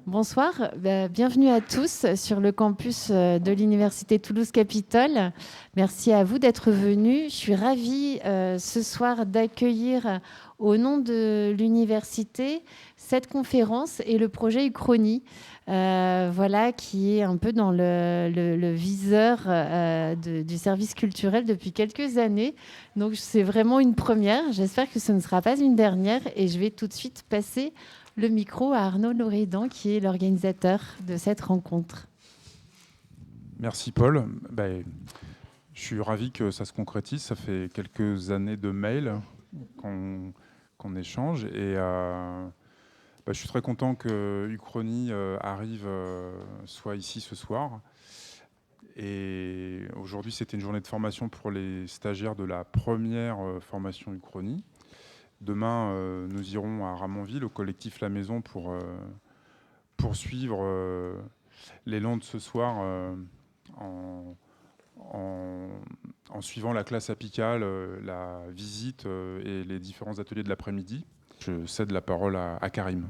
Bonsoir, bienvenue à tous sur le campus de l'Université Toulouse-Capitole. Merci à vous d'être venus. Je suis ravie ce soir d'accueillir au nom de l'université cette conférence et le projet Uchronie, qui est un peu dans le viseur du service culturel depuis quelques années. Donc c'est vraiment une première. J'espère que ce ne sera pas une dernière et je vais tout de suite passer le micro à Arnaud Loridan, qui est l'organisateur de cette rencontre. Merci Paul. Je suis ravi que ça se concrétise. Ça fait quelques années de mails qu'on échange. Et je suis très content que Uchronie arrive, soit ici ce soir. Et aujourd'hui, c'était une journée de formation pour les stagiaires de la première formation Uchronie. Demain, nous irons à Ramonville, au collectif La Maison, pour poursuivre l'élan de ce soir en suivant la classe apicale, la visite et les différents ateliers de l'après-midi. Je cède la parole à Karim.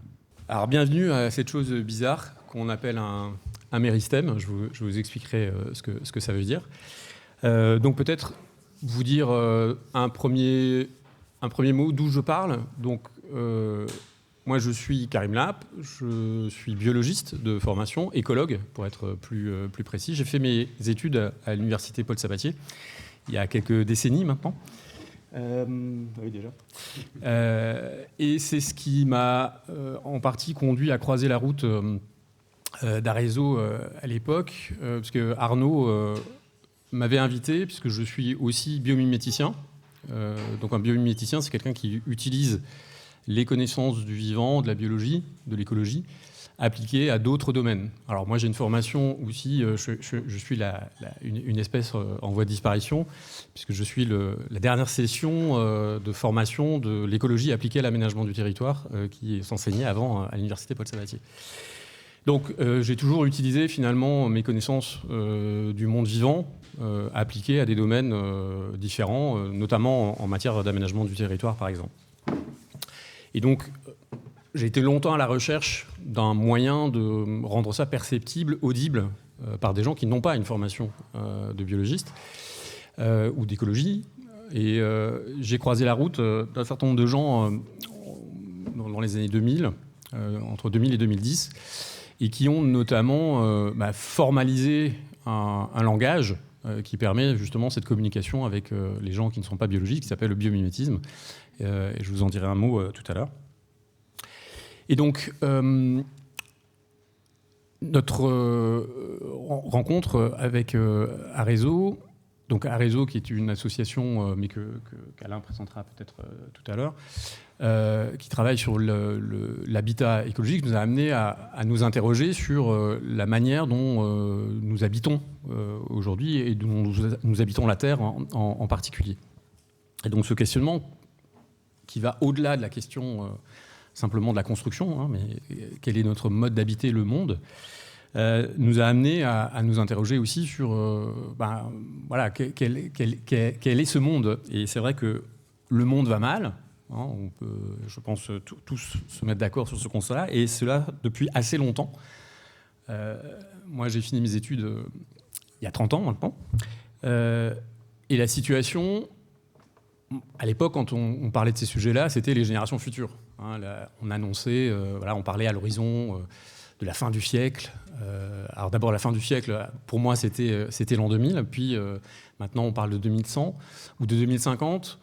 Alors, bienvenue à cette chose bizarre qu'on appelle un méristème. Je vous expliquerai ce que ça veut dire. Donc, peut-être vous dire un premier mot d'où je parle. Donc, moi, je suis Karim Lapp, je suis biologiste de formation, écologue, pour être plus précis. J'ai fait mes études à l'université Paul Sabatier, il y a quelques décennies maintenant. Oui, déjà. Et c'est ce qui m'a en partie conduit à croiser la route d'Arezzo à l'époque, parce que Arnaud m'avait invité, puisque je suis aussi biomiméticien. Donc un biomiméticien, c'est quelqu'un qui utilise les connaissances du vivant, de la biologie, de l'écologie, appliquées à d'autres domaines. Alors moi, j'ai une formation aussi, je suis une espèce en voie de disparition, puisque je suis la dernière session de formation de l'écologie appliquée à l'aménagement du territoire, qui s'enseignait avant à l'université Paul Sabatier. Donc j'ai toujours utilisé finalement mes connaissances du monde vivant, appliquées à des domaines différents, notamment en matière d'aménagement du territoire, par exemple. Et donc, j'ai été longtemps à la recherche d'un moyen de rendre ça perceptible, audible, par des gens qui n'ont pas une formation de biologiste ou d'écologie. Et j'ai croisé la route d'un certain nombre de gens dans les années 2000, entre 2000 et 2010, et qui ont notamment formalisé un langage qui permet justement cette communication avec les gens qui ne sont pas biologistes, qui s'appelle le biomimétisme. Et je vous en dirai un mot tout à l'heure. Et donc, notre rencontre avec Arezzo, donc Arezzo qui est une association, mais qu'Alain présentera peut-être tout à l'heure, qui travaille sur l'habitat écologique, nous a amené à nous interroger sur la manière dont nous habitons aujourd'hui et dont nous habitons la Terre en particulier. Et donc ce questionnement qui va au-delà de la question simplement de la construction, mais quel est notre mode d'habiter le monde, nous a amené à nous interroger aussi sur quel est ce monde. Et c'est vrai que le monde va mal, on peut, je pense, tous se mettre d'accord sur ce constat-là, et cela depuis assez longtemps. Moi, j'ai fini mes études il y a 30 ans maintenant, et la situation... À l'époque, quand on parlait de ces sujets-là, c'était les générations futures. On annonçait, on parlait à l'horizon de la fin du siècle. Alors d'abord, la fin du siècle, pour moi, c'était l'an 2000. Puis maintenant, on parle de 2100 ou de 2050.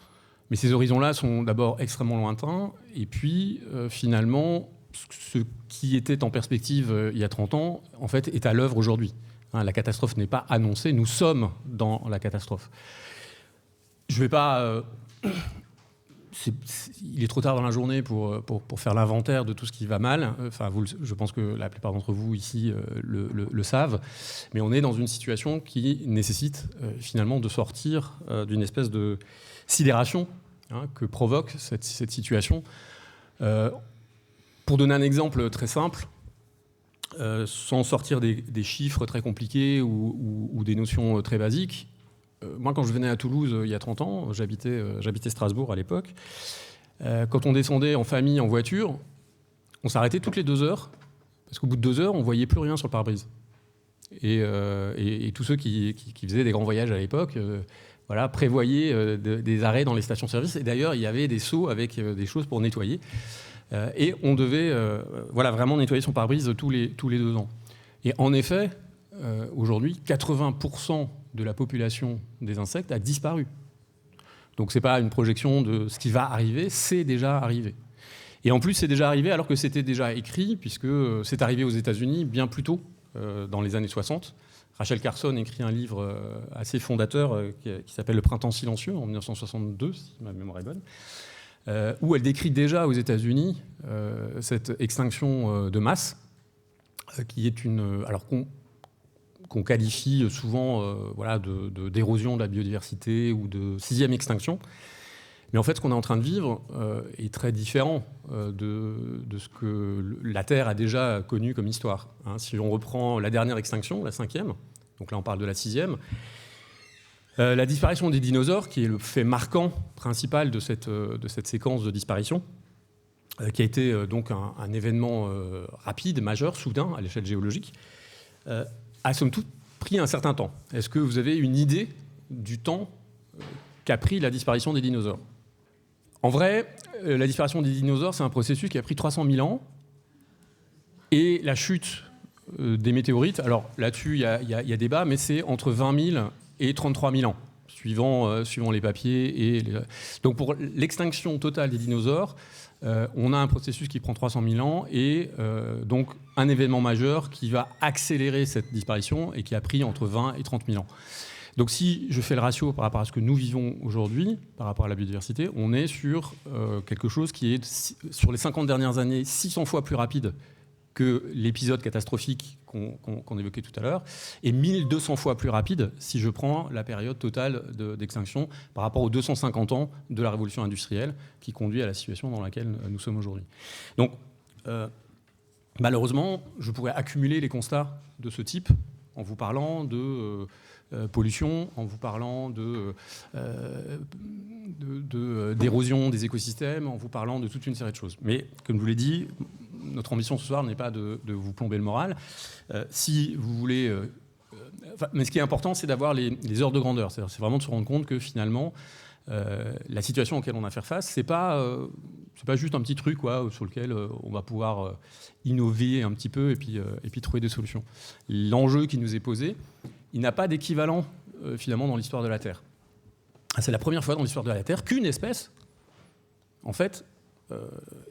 Mais ces horizons-là sont d'abord extrêmement lointains. Et puis, finalement, ce qui était en perspective il y a 30 ans, en fait, est à l'œuvre aujourd'hui. La catastrophe n'est pas annoncée. Nous sommes dans la catastrophe. Je ne vais pas... il est trop tard dans la journée pour faire l'inventaire de tout ce qui va mal. Enfin, je pense que la plupart d'entre vous ici le savent. Mais on est dans une situation qui nécessite finalement de sortir d'une espèce de sidération que provoque cette situation. Pour donner un exemple très simple, sans sortir des chiffres très compliqués ou des notions très basiques, moi, quand je venais à Toulouse il y a 30 ans, j'habitais Strasbourg à l'époque, quand on descendait en famille en voiture, on s'arrêtait toutes les 2 heures Parce qu'au bout de 2 heures, on ne voyait plus rien sur le pare-brise. Et tous ceux qui faisaient des grands voyages à l'époque voilà, prévoyaient des arrêts dans les stations-service. Et d'ailleurs, il y avait des seaux avec des choses pour nettoyer. Et on devait voilà, vraiment nettoyer son pare-brise tous les 2 ans. Et en effet, aujourd'hui, 80% de la population des insectes a disparu. Donc ce n'est pas une projection de ce qui va arriver, c'est déjà arrivé. Et en plus, c'est déjà arrivé alors que c'était déjà écrit, puisque c'est arrivé aux États-Unis bien plus tôt, dans les années 60. Rachel Carson écrit un livre assez fondateur qui s'appelle « Le printemps silencieux » en 1962, si ma mémoire est bonne, où elle décrit déjà aux États-Unis cette extinction de masse, qui est alors qu'on qualifie souvent voilà, d'érosion de la biodiversité ou de 6e extinction. Mais en fait, ce qu'on est en train de vivre est très différent de ce que la Terre a déjà connu comme histoire. Si on reprend la dernière extinction, la 5e, donc là on parle de la 6e, la disparition des dinosaures, qui est le fait marquant principal de cette séquence de disparition, qui a été donc un événement rapide, majeur, soudain, à l'échelle géologique, a somme toute pris un certain temps. Est-ce que vous avez une idée du temps qu'a pris la disparition des dinosaures ? En vrai, la disparition des dinosaures, c'est un processus qui a pris 300 000 ans. Et la chute des météorites, alors là-dessus, il y a débat, mais c'est entre 20 000 et 33 000 ans, suivant les papiers. Donc pour l'extinction totale des dinosaures, on a un processus qui prend 300 000 ans et donc un événement majeur qui va accélérer cette disparition et qui a pris entre 20 et 30 000 ans. Donc si je fais le ratio par rapport à ce que nous vivons aujourd'hui, par rapport à la biodiversité, on est sur quelque chose qui est, sur les 50 dernières années, 600 fois plus rapide que l'épisode catastrophique qu'on évoquait tout à l'heure, et 1200 fois plus rapide si je prends la période totale d'extinction par rapport aux 250 ans de la révolution industrielle qui conduit à la situation dans laquelle nous sommes aujourd'hui. Donc, malheureusement, je pourrais accumuler les constats de ce type en vous parlant de pollution, en vous parlant d'érosion des écosystèmes, en vous parlant de toute une série de choses. Mais, comme je vous l'ai dit, notre ambition ce soir n'est pas de vous plomber le moral. Si vous voulez... mais ce qui est important, c'est d'avoir les heures de grandeur. C'est vraiment de se rendre compte que finalement, la situation auquel on a à faire face, c'est pas juste un petit truc sur lequel on va pouvoir innover un petit peu et puis trouver des solutions. L'enjeu qui nous est posé, il n'a pas d'équivalent finalement dans l'histoire de la Terre. C'est la première fois dans l'histoire de la Terre qu'une espèce, en fait,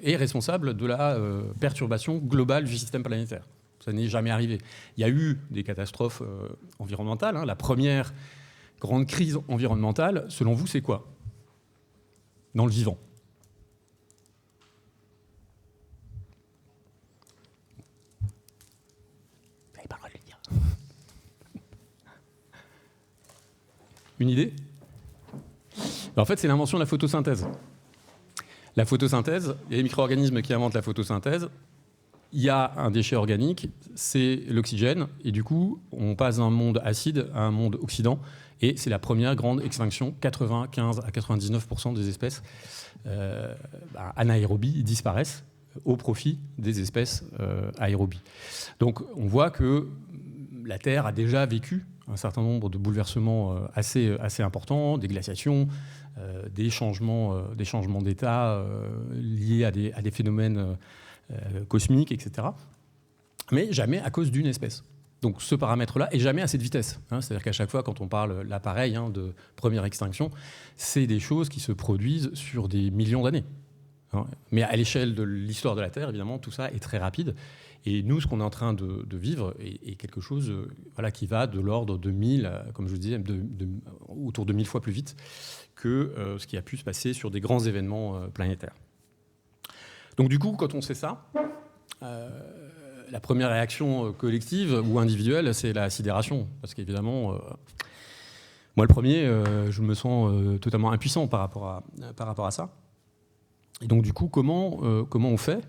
est responsable de la perturbation globale du système planétaire. Ça n'est jamais arrivé. Il y a eu des catastrophes environnementales. La première grande crise environnementale, selon vous, c'est quoi dans le vivant? Vous n'avez pas le droit de le dire. Une idée? En fait, c'est l'invention de la photosynthèse. La photosynthèse, il y a les micro-organismes qui inventent la photosynthèse. Il y a un déchet organique, c'est l'oxygène. Et du coup, on passe d'un monde acide à un monde oxydant. Et c'est la première grande extinction. 95 à 99% des espèces anaérobies disparaissent au profit des espèces aérobies. Donc, on voit que la Terre a déjà vécu un certain nombre de bouleversements assez importants, des glaciations, des changements d'état liés à des phénomènes cosmiques, etc. Mais jamais à cause d'une espèce. Donc ce paramètre-là, et jamais à cette vitesse. C'est-à-dire qu'à chaque fois, quand on parle là pareil de première extinction, c'est des choses qui se produisent sur des millions d'années. Mais à l'échelle de l'histoire de la Terre, évidemment, tout ça est très rapide. Et nous, ce qu'on est en train de vivre est quelque chose qui va de l'ordre de 1000, comme je vous disais, autour de 1000 fois plus vite que ce qui a pu se passer sur des grands événements planétaires. Donc du coup, quand on sait ça, la première réaction collective ou individuelle, c'est la sidération. Parce qu'évidemment, moi le premier, je me sens totalement impuissant par rapport à ça. Et donc du coup, comment on fait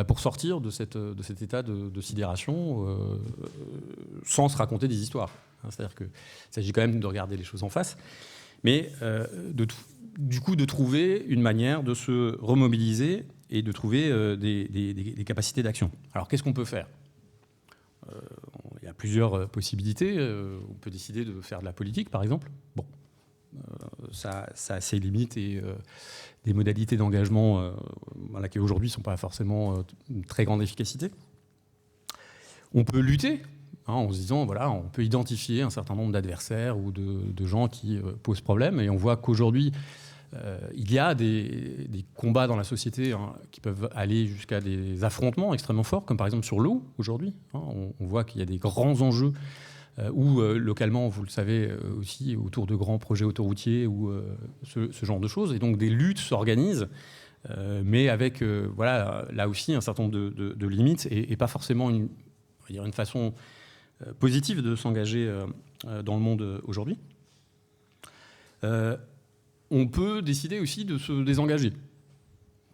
pour sortir de cet état de sidération sans se raconter des histoires. C'est-à-dire qu'il s'agit quand même de regarder les choses en face, mais du coup de trouver une manière de se remobiliser et de trouver des capacités d'action. Alors qu'est-ce qu'on peut faire ? Il y a plusieurs possibilités. On peut décider de faire de la politique, par exemple. Bon, ça a ses limites et des modalités d'engagement qui aujourd'hui ne sont pas forcément une très grande efficacité. On peut lutter en se disant, voilà, on peut identifier un certain nombre d'adversaires ou de gens qui posent problème. Et on voit qu'aujourd'hui, il y a des combats dans la société qui peuvent aller jusqu'à des affrontements extrêmement forts, comme par exemple sur l'eau aujourd'hui. On voit qu'il y a des grands enjeux ou localement, vous le savez aussi, autour de grands projets autoroutiers ou ce genre de choses. Et donc des luttes s'organisent, mais avec là aussi un certain nombre de limites et pas forcément une façon positive de s'engager dans le monde aujourd'hui. On peut décider aussi de se désengager.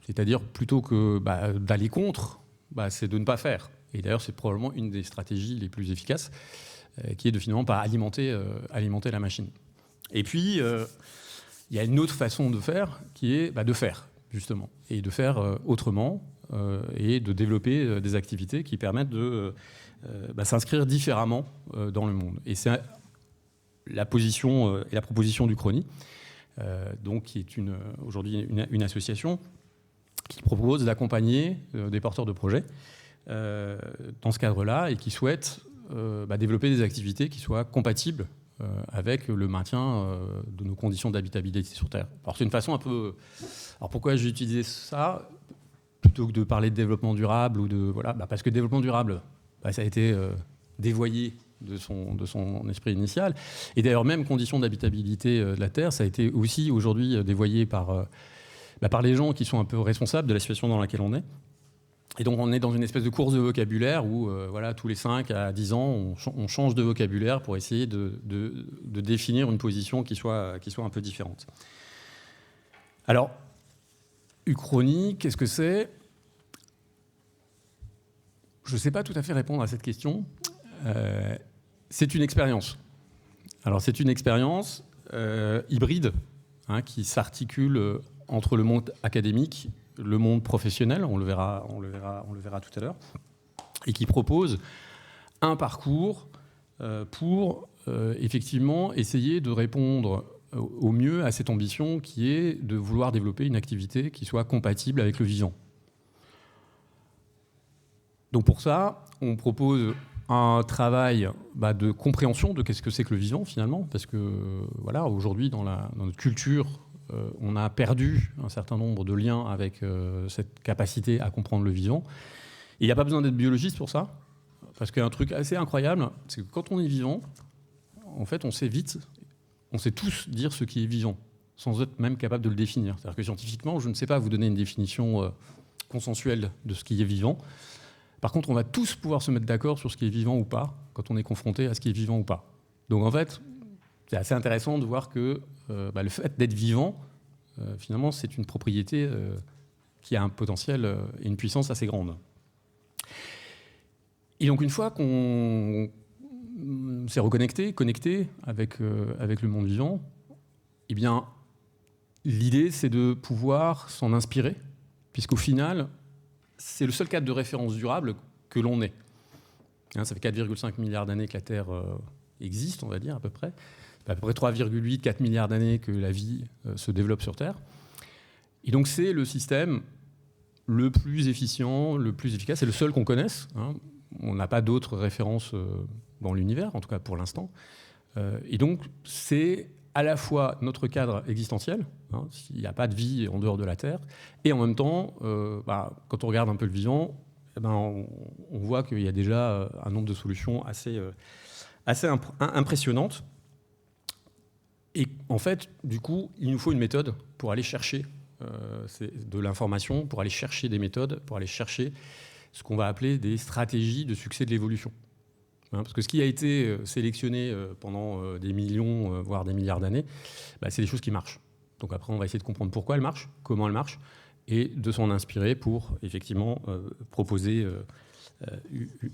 C'est-à-dire, plutôt que d'aller contre, c'est de ne pas faire. Et d'ailleurs, c'est probablement une des stratégies les plus efficaces, qui est de finalement pas alimenter la machine. Et puis, il y a une autre façon de faire, qui est de faire, justement. Et de faire autrement, et de développer des activités qui permettent de s'inscrire différemment dans le monde. Et c'est la position et la proposition d'Uchronie, donc qui est aujourd'hui une association qui propose d'accompagner des porteurs de projets dans ce cadre-là et qui souhaite développer des activités qui soient compatibles avec le maintien de nos conditions d'habitabilité sur Terre. Alors c'est une façon un peu... Alors pourquoi j'ai utilisé ça plutôt que de parler de développement durable ou de parce que développement durable, ça a été dévoyé de son esprit initial. Et d'ailleurs, même conditions d'habitabilité de la Terre, ça a été aussi aujourd'hui dévoyé par les gens qui sont un peu responsables de la situation dans laquelle on est. Et donc, on est dans une espèce de course de vocabulaire où, tous les 5 à 10 ans, on change de vocabulaire pour essayer de définir une position qui soit un peu différente. Alors, Uchronie, qu'est-ce que c'est ? Je ne sais pas tout à fait répondre à cette question. C'est une expérience. Alors, c'est une expérience hybride qui s'articule entre le monde académique, le monde professionnel, on le verra tout à l'heure, et qui propose un parcours pour effectivement essayer de répondre au mieux à cette ambition qui est de vouloir développer une activité qui soit compatible avec le vivant. Donc pour ça, on propose un travail de compréhension de qu'est-ce que c'est que le vivant finalement, parce que aujourd'hui dans notre culture, on a perdu un certain nombre de liens avec cette capacité à comprendre le vivant. Et il n'y a pas besoin d'être biologiste pour ça, parce qu'un truc assez incroyable, c'est que quand on est vivant, en fait, on sait tous dire ce qui est vivant, sans être même capable de le définir. C'est-à-dire que scientifiquement, je ne sais pas vous donner une définition consensuelle de ce qui est vivant. Par contre, on va tous pouvoir se mettre d'accord sur ce qui est vivant ou pas, quand on est confronté à ce qui est vivant ou pas. Donc en fait, c'est assez intéressant de voir que le fait d'être vivant, finalement, c'est une propriété qui a un potentiel et une puissance assez grande. Et donc une fois qu'on s'est connecté avec le monde vivant, eh bien, l'idée, c'est de pouvoir s'en inspirer, puisqu'au final, c'est le seul cadre de référence durable que l'on ait. Ça fait 4,5 milliards d'années que la Terre existe, on va dire, à peu près. À peu près 3,8, 4 milliards d'années que la vie se développe sur Terre. Et donc, c'est le système le plus efficient, le plus efficace, c'est le seul qu'on connaisse. On n'a pas d'autres références dans l'univers, en tout cas pour l'instant. Et donc, c'est à la fois notre cadre existentiel, s'il n'y a pas de vie en dehors de la Terre, et en même temps, quand on regarde un peu le vivant, on voit qu'il y a déjà un nombre de solutions assez impressionnantes. Et en fait, du coup, il nous faut une méthode pour aller chercher de l'information, pour aller chercher des méthodes, pour aller chercher ce qu'on va appeler des stratégies de succès de l'évolution. Parce que ce qui a été sélectionné pendant des millions, voire des milliards d'années, c'est des choses qui marchent. Donc après, on va essayer de comprendre pourquoi elles marchent, comment elles marchent, et de s'en inspirer pour effectivement proposer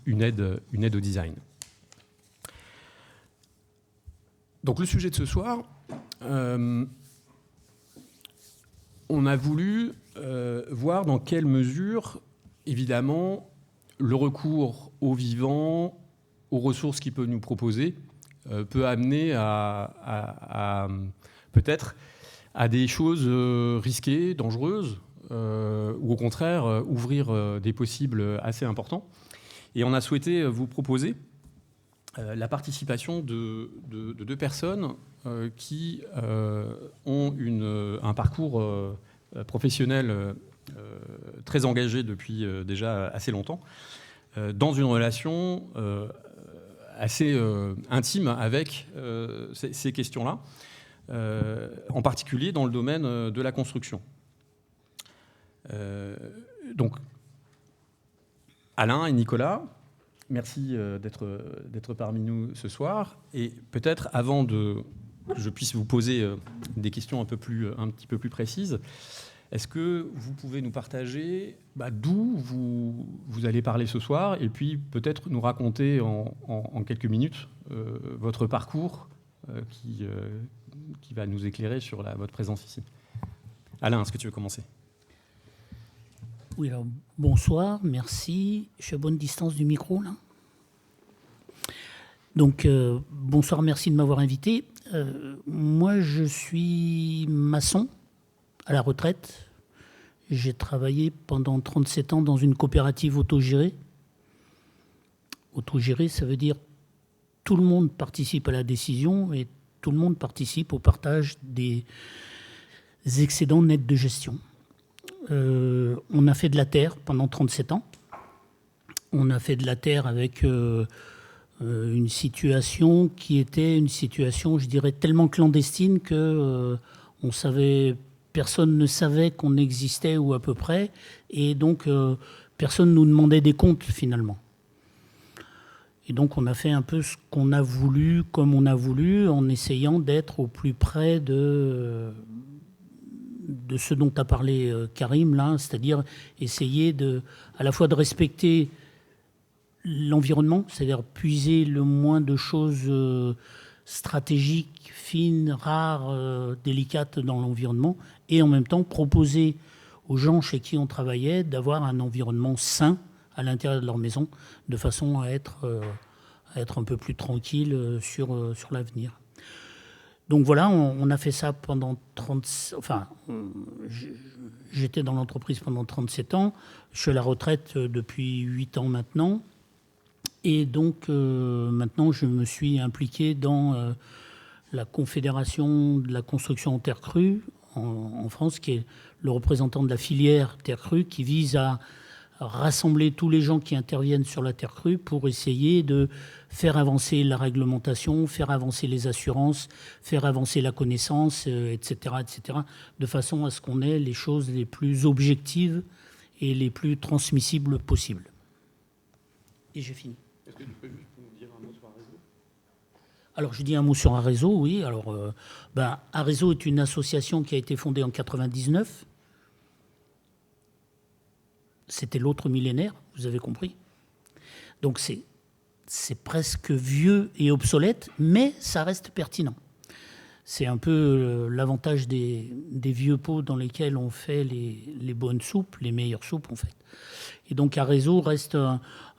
une aide au design. Donc le sujet de ce soir, on a voulu voir dans quelle mesure, évidemment, le recours au vivant, aux ressources qu'il peut nous proposer, peut amener peut-être à des choses risquées, dangereuses, ou au contraire ouvrir des possibles assez importants. Et on a souhaité vous proposer la participation de deux personnes qui ont un parcours professionnel très engagé depuis déjà assez longtemps, dans une relation assez intime avec ces questions-là, en particulier dans le domaine de la construction. Donc, Alain et Nicolas, merci d'être parmi nous ce soir. Et peut-être avant que je puisse vous poser des questions un petit peu plus précises, est-ce que vous pouvez nous partager d'où vous allez parler ce soir, et puis peut-être nous raconter en quelques minutes votre parcours qui va nous éclairer sur votre présence ici. Alain, est-ce que tu veux commencer ? Oui, alors, bonsoir, merci. Je suis à bonne distance du micro, là. Donc, bonsoir, merci de m'avoir invité. Moi, je suis maçon à la retraite. J'ai travaillé pendant 37 ans dans une coopérative autogérée. Autogérée, ça veut dire tout le monde participe à la décision et tout le monde participe au partage des excédents nets de gestion. On a fait de la terre pendant 37 ans. On a fait de la terre avec une situation qui était une situation, je dirais, tellement clandestine que personne ne savait qu'on existait, ou à peu près, et donc personne ne nous demandait des comptes finalement. Et donc on a fait un peu ce qu'on a voulu, comme on a voulu, en essayant d'être au plus près de ce dont a parlé Karim, là, c'est-à-dire essayer à la fois de respecter l'environnement, c'est-à-dire puiser le moins de choses stratégiques, fines, rares, délicates dans l'environnement, et en même temps proposer aux gens chez qui on travaillait d'avoir un environnement sain à l'intérieur de leur maison, de façon à être un peu plus tranquille sur l'avenir. Donc voilà, on a fait ça pendant j'étais dans l'entreprise pendant 37 ans. Je suis à la retraite depuis 8 ans maintenant. Et donc maintenant, je me suis impliqué dans la Confédération de la construction en terre crue en France, qui est le représentant de la filière terre crue, qui vise à rassembler tous les gens qui interviennent sur la terre crue pour essayer de faire avancer la réglementation, faire avancer les assurances, faire avancer la connaissance, etc., de façon à ce qu'on ait les choses les plus objectives et les plus transmissibles possibles. Et j'ai fini. Est-ce que tu peux nous dire un mot sur Arezo ? Alors, je dis un mot sur Arezo, oui. Alors, Arezo est une association qui a été fondée en 1999. C'était l'autre millénaire, vous avez compris. Donc c'est presque vieux et obsolète, mais ça reste pertinent. C'est un peu l'avantage des vieux pots dans lesquels on fait les bonnes soupes, les meilleures soupes en fait. Et donc Arezo reste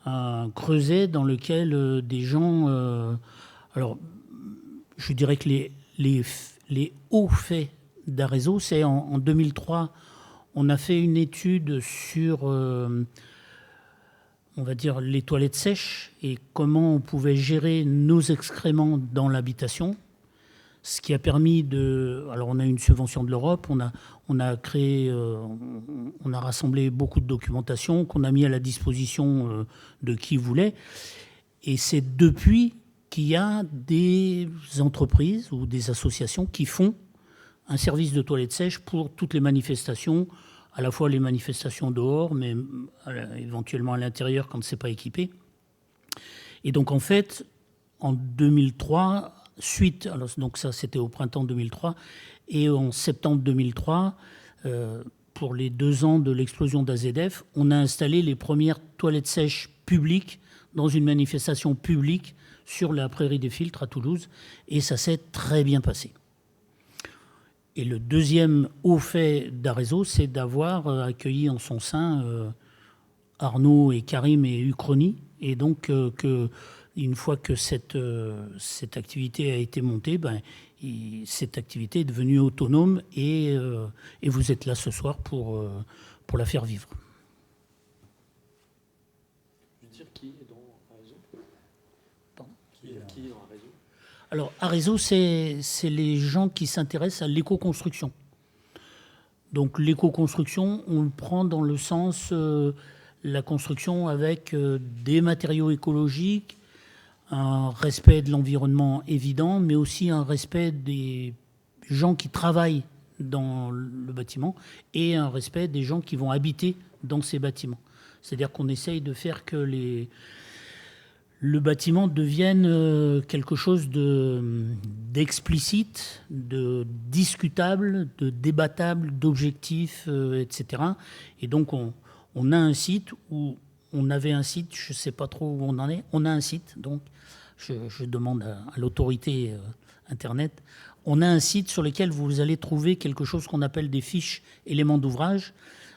un creuset dans lequel des gens... alors, je dirais que les hauts faits d'Arezo, c'est en 2003... On a fait une étude sur, on va dire, les toilettes sèches et comment on pouvait gérer nos excréments dans l'habitation. Ce qui a permis de... Alors, on a une subvention de l'Europe, on a créé, on a rassemblé beaucoup de documentation qu'on a mis à la disposition de qui voulait. Et c'est depuis qu'il y a des entreprises ou des associations qui font un service de toilettes sèches pour toutes les manifestations, à la fois les manifestations dehors, mais éventuellement à l'intérieur quand ce n'est pas équipé. Et donc en fait, en 2003, donc ça c'était au printemps 2003, et en septembre 2003, pour les 2 ans de l'explosion d'AZF, on a installé les premières toilettes sèches publiques dans une manifestation publique sur la prairie des Filtres à Toulouse, et ça s'est très bien passé. Et le deuxième haut fait d'Arezzo, c'est d'avoir accueilli en son sein Arnaud et Karim et Uchroni. Et donc, une fois que cette activité a été montée, cette activité est devenue autonome et vous êtes là ce soir pour la faire vivre. Je veux dire qui est dans Arezzo ? Qui est dans Arezzo ? Alors, Arezzo, c'est les gens qui s'intéressent à l'éco-construction. Donc, l'éco-construction, on le prend dans le sens la construction avec des matériaux écologiques, un respect de l'environnement évident, mais aussi un respect des gens qui travaillent dans le bâtiment et un respect des gens qui vont habiter dans ces bâtiments. C'est-à-dire qu'on essaye de faire que le bâtiment devienne quelque chose d'explicite, de discutable, de débattable, d'objectif, etc. Et donc on a un site où on avait un site, je ne sais pas trop où on en est, on a un site, donc je demande à l'autorité Internet, on a un site sur lequel vous allez trouver quelque chose qu'on appelle des fiches éléments d'ouvrage,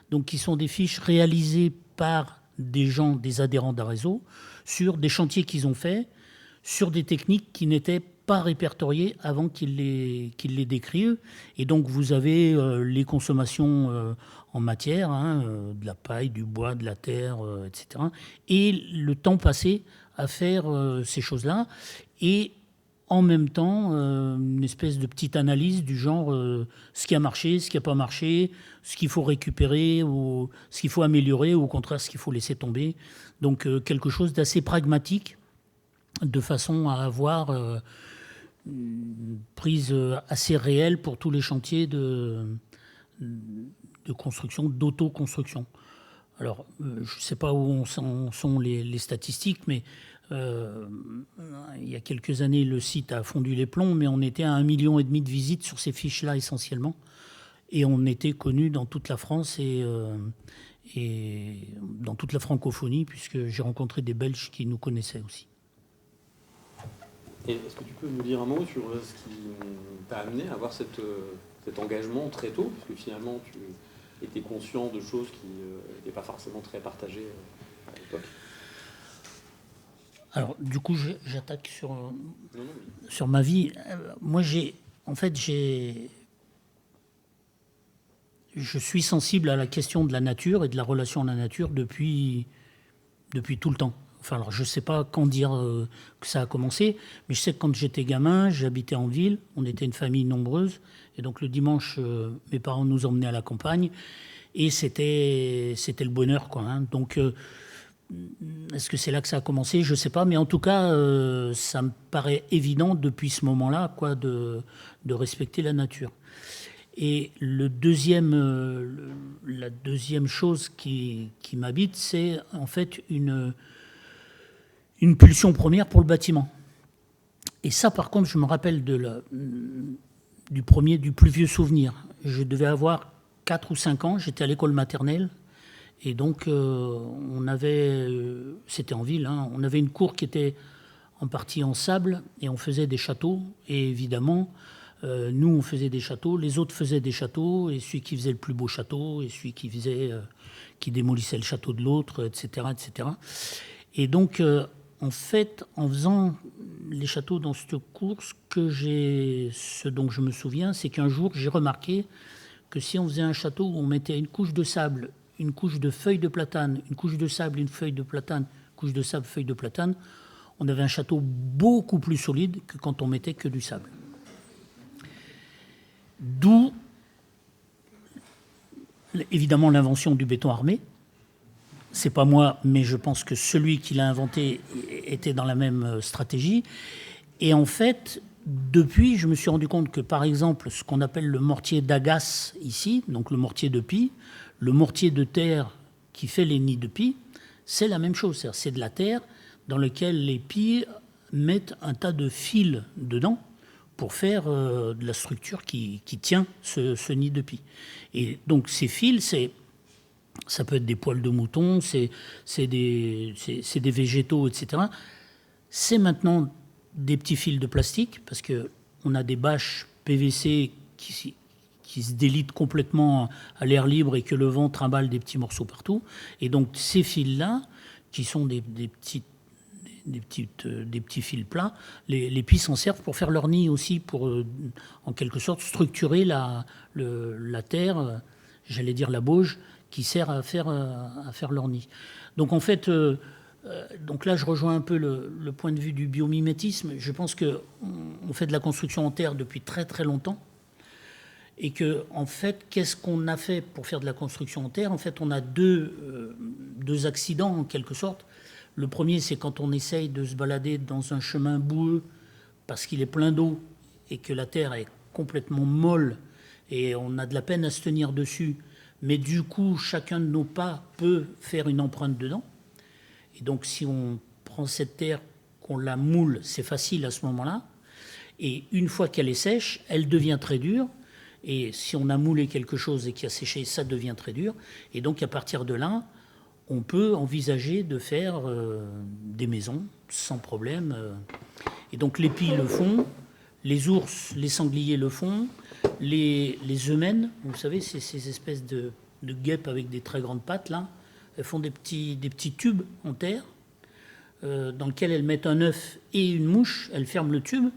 donc qui sont des fiches réalisées par des gens, des adhérents d'Arezzo, sur des chantiers qu'ils ont faits, sur des techniques qui n'étaient pas répertoriées avant qu'ils les décrivent. Et donc vous avez les consommations en matière, de la paille, du bois, de la terre, etc. Et le temps passé à faire ces choses-là. Et en même temps, une espèce de petite analyse du genre ce qui a marché, ce qui n'a pas marché, ce qu'il faut récupérer, ou ce qu'il faut améliorer, ou au contraire ce qu'il faut laisser tomber. Donc quelque chose d'assez pragmatique, de façon à avoir une prise assez réelle pour tous les chantiers de construction, d'autoconstruction. Alors, je ne sais pas où sont les statistiques, mais il y a quelques années, le site a fondu les plombs, mais on était à 1,5 million de visites sur ces fiches-là essentiellement. Et on était connus dans toute la France et dans toute la francophonie, puisque j'ai rencontré des Belges qui nous connaissaient aussi. Et est-ce que tu peux nous dire un mot sur ce qui t'a amené à avoir cet engagement très tôt, parce que finalement tu étais conscient de choses qui n'étaient pas forcément très partagées à l'époque? Alors, du coup, j'attaque sur ma vie. Moi, je suis sensible à la question de la nature et de la relation à la nature depuis tout le temps. Enfin, alors, je ne sais pas quand dire que ça a commencé, mais je sais que quand j'étais gamin, j'habitais en ville, on était une famille nombreuse, et donc le dimanche, mes parents nous emmenaient à la campagne, et c'était le bonheur, quoi. Donc, est-ce que c'est là que ça a commencé? Je ne sais pas, mais en tout cas, ça me paraît évident depuis ce moment-là, quoi, de respecter la nature. Et la deuxième chose qui m'habite, c'est en fait une pulsion première pour le bâtiment. Et ça, par contre, je me rappelle du plus vieux souvenir. Je devais avoir 4 ou 5 ans, j'étais à l'école maternelle. Et donc, c'était en ville, on avait une cour qui était en partie en sable et on faisait des châteaux. Et évidemment, nous, on faisait des châteaux, les autres faisaient des châteaux, et celui qui faisait le plus beau château, et celui qui démolissait le château de l'autre, etc., etc. Et donc, en fait, en faisant les châteaux dans cette course, ce dont je me souviens, c'est qu'un jour, j'ai remarqué que si on faisait un château où on mettait une couche de sable, une couche de feuilles de platane, une couche de sable, une feuille de platane, couche de sable, feuille de platane, on avait un château beaucoup plus solide que quand on mettait que du sable. D'où, évidemment, l'invention du béton armé. C'est pas moi, mais je pense que celui qui l'a inventé était dans la même stratégie. Et en fait, depuis, je me suis rendu compte que, par exemple, ce qu'on appelle le mortier d'Agasse ici, donc le mortier de pie, le mortier de terre qui fait les nids de pie, c'est la même chose. C'est de la terre dans laquelle les pies mettent un tas de fils dedans pour faire de la structure qui tient ce nid de pie. Et donc ces fils, ça peut être des poils de mouton, c'est des végétaux, etc. C'est maintenant des petits fils de plastique, parce qu'on a des bâches PVC qui se délite complètement à l'air libre et que le vent trimballe des petits morceaux partout. Et donc ces fils-là, qui sont des petits fils plats, les pies s'en servent pour faire leur nid aussi, pour en quelque sorte structurer la terre, j'allais dire la bauge, qui sert à faire leur nid. Donc en fait, donc là je rejoins un peu le point de vue du biomimétisme. Je pense qu'on fait de la construction en terre depuis très très longtemps. Et que, en fait, qu'est-ce qu'on a fait pour faire de la construction en terre? En fait, on a deux accidents, en quelque sorte. Le premier, c'est quand on essaye de se balader dans un chemin boueux parce qu'il est plein d'eau et que la terre est complètement molle et on a de la peine à se tenir dessus. Mais du coup, chacun de nos pas peut faire une empreinte dedans. Et donc, si on prend cette terre, qu'on la moule, c'est facile à ce moment-là. Et une fois qu'elle est sèche, elle devient très dure. Et si on a moulé quelque chose et qui a séché, ça devient très dur. Et donc, à partir de là, on peut envisager de faire des maisons sans problème. Et donc, les pies le font, les ours, les sangliers le font, les eumènes, vous savez, c'est ces espèces de guêpes avec des très grandes pattes, là, elles font des petits tubes en terre dans lesquels elles mettent un œuf et une mouche, elles ferment le tube.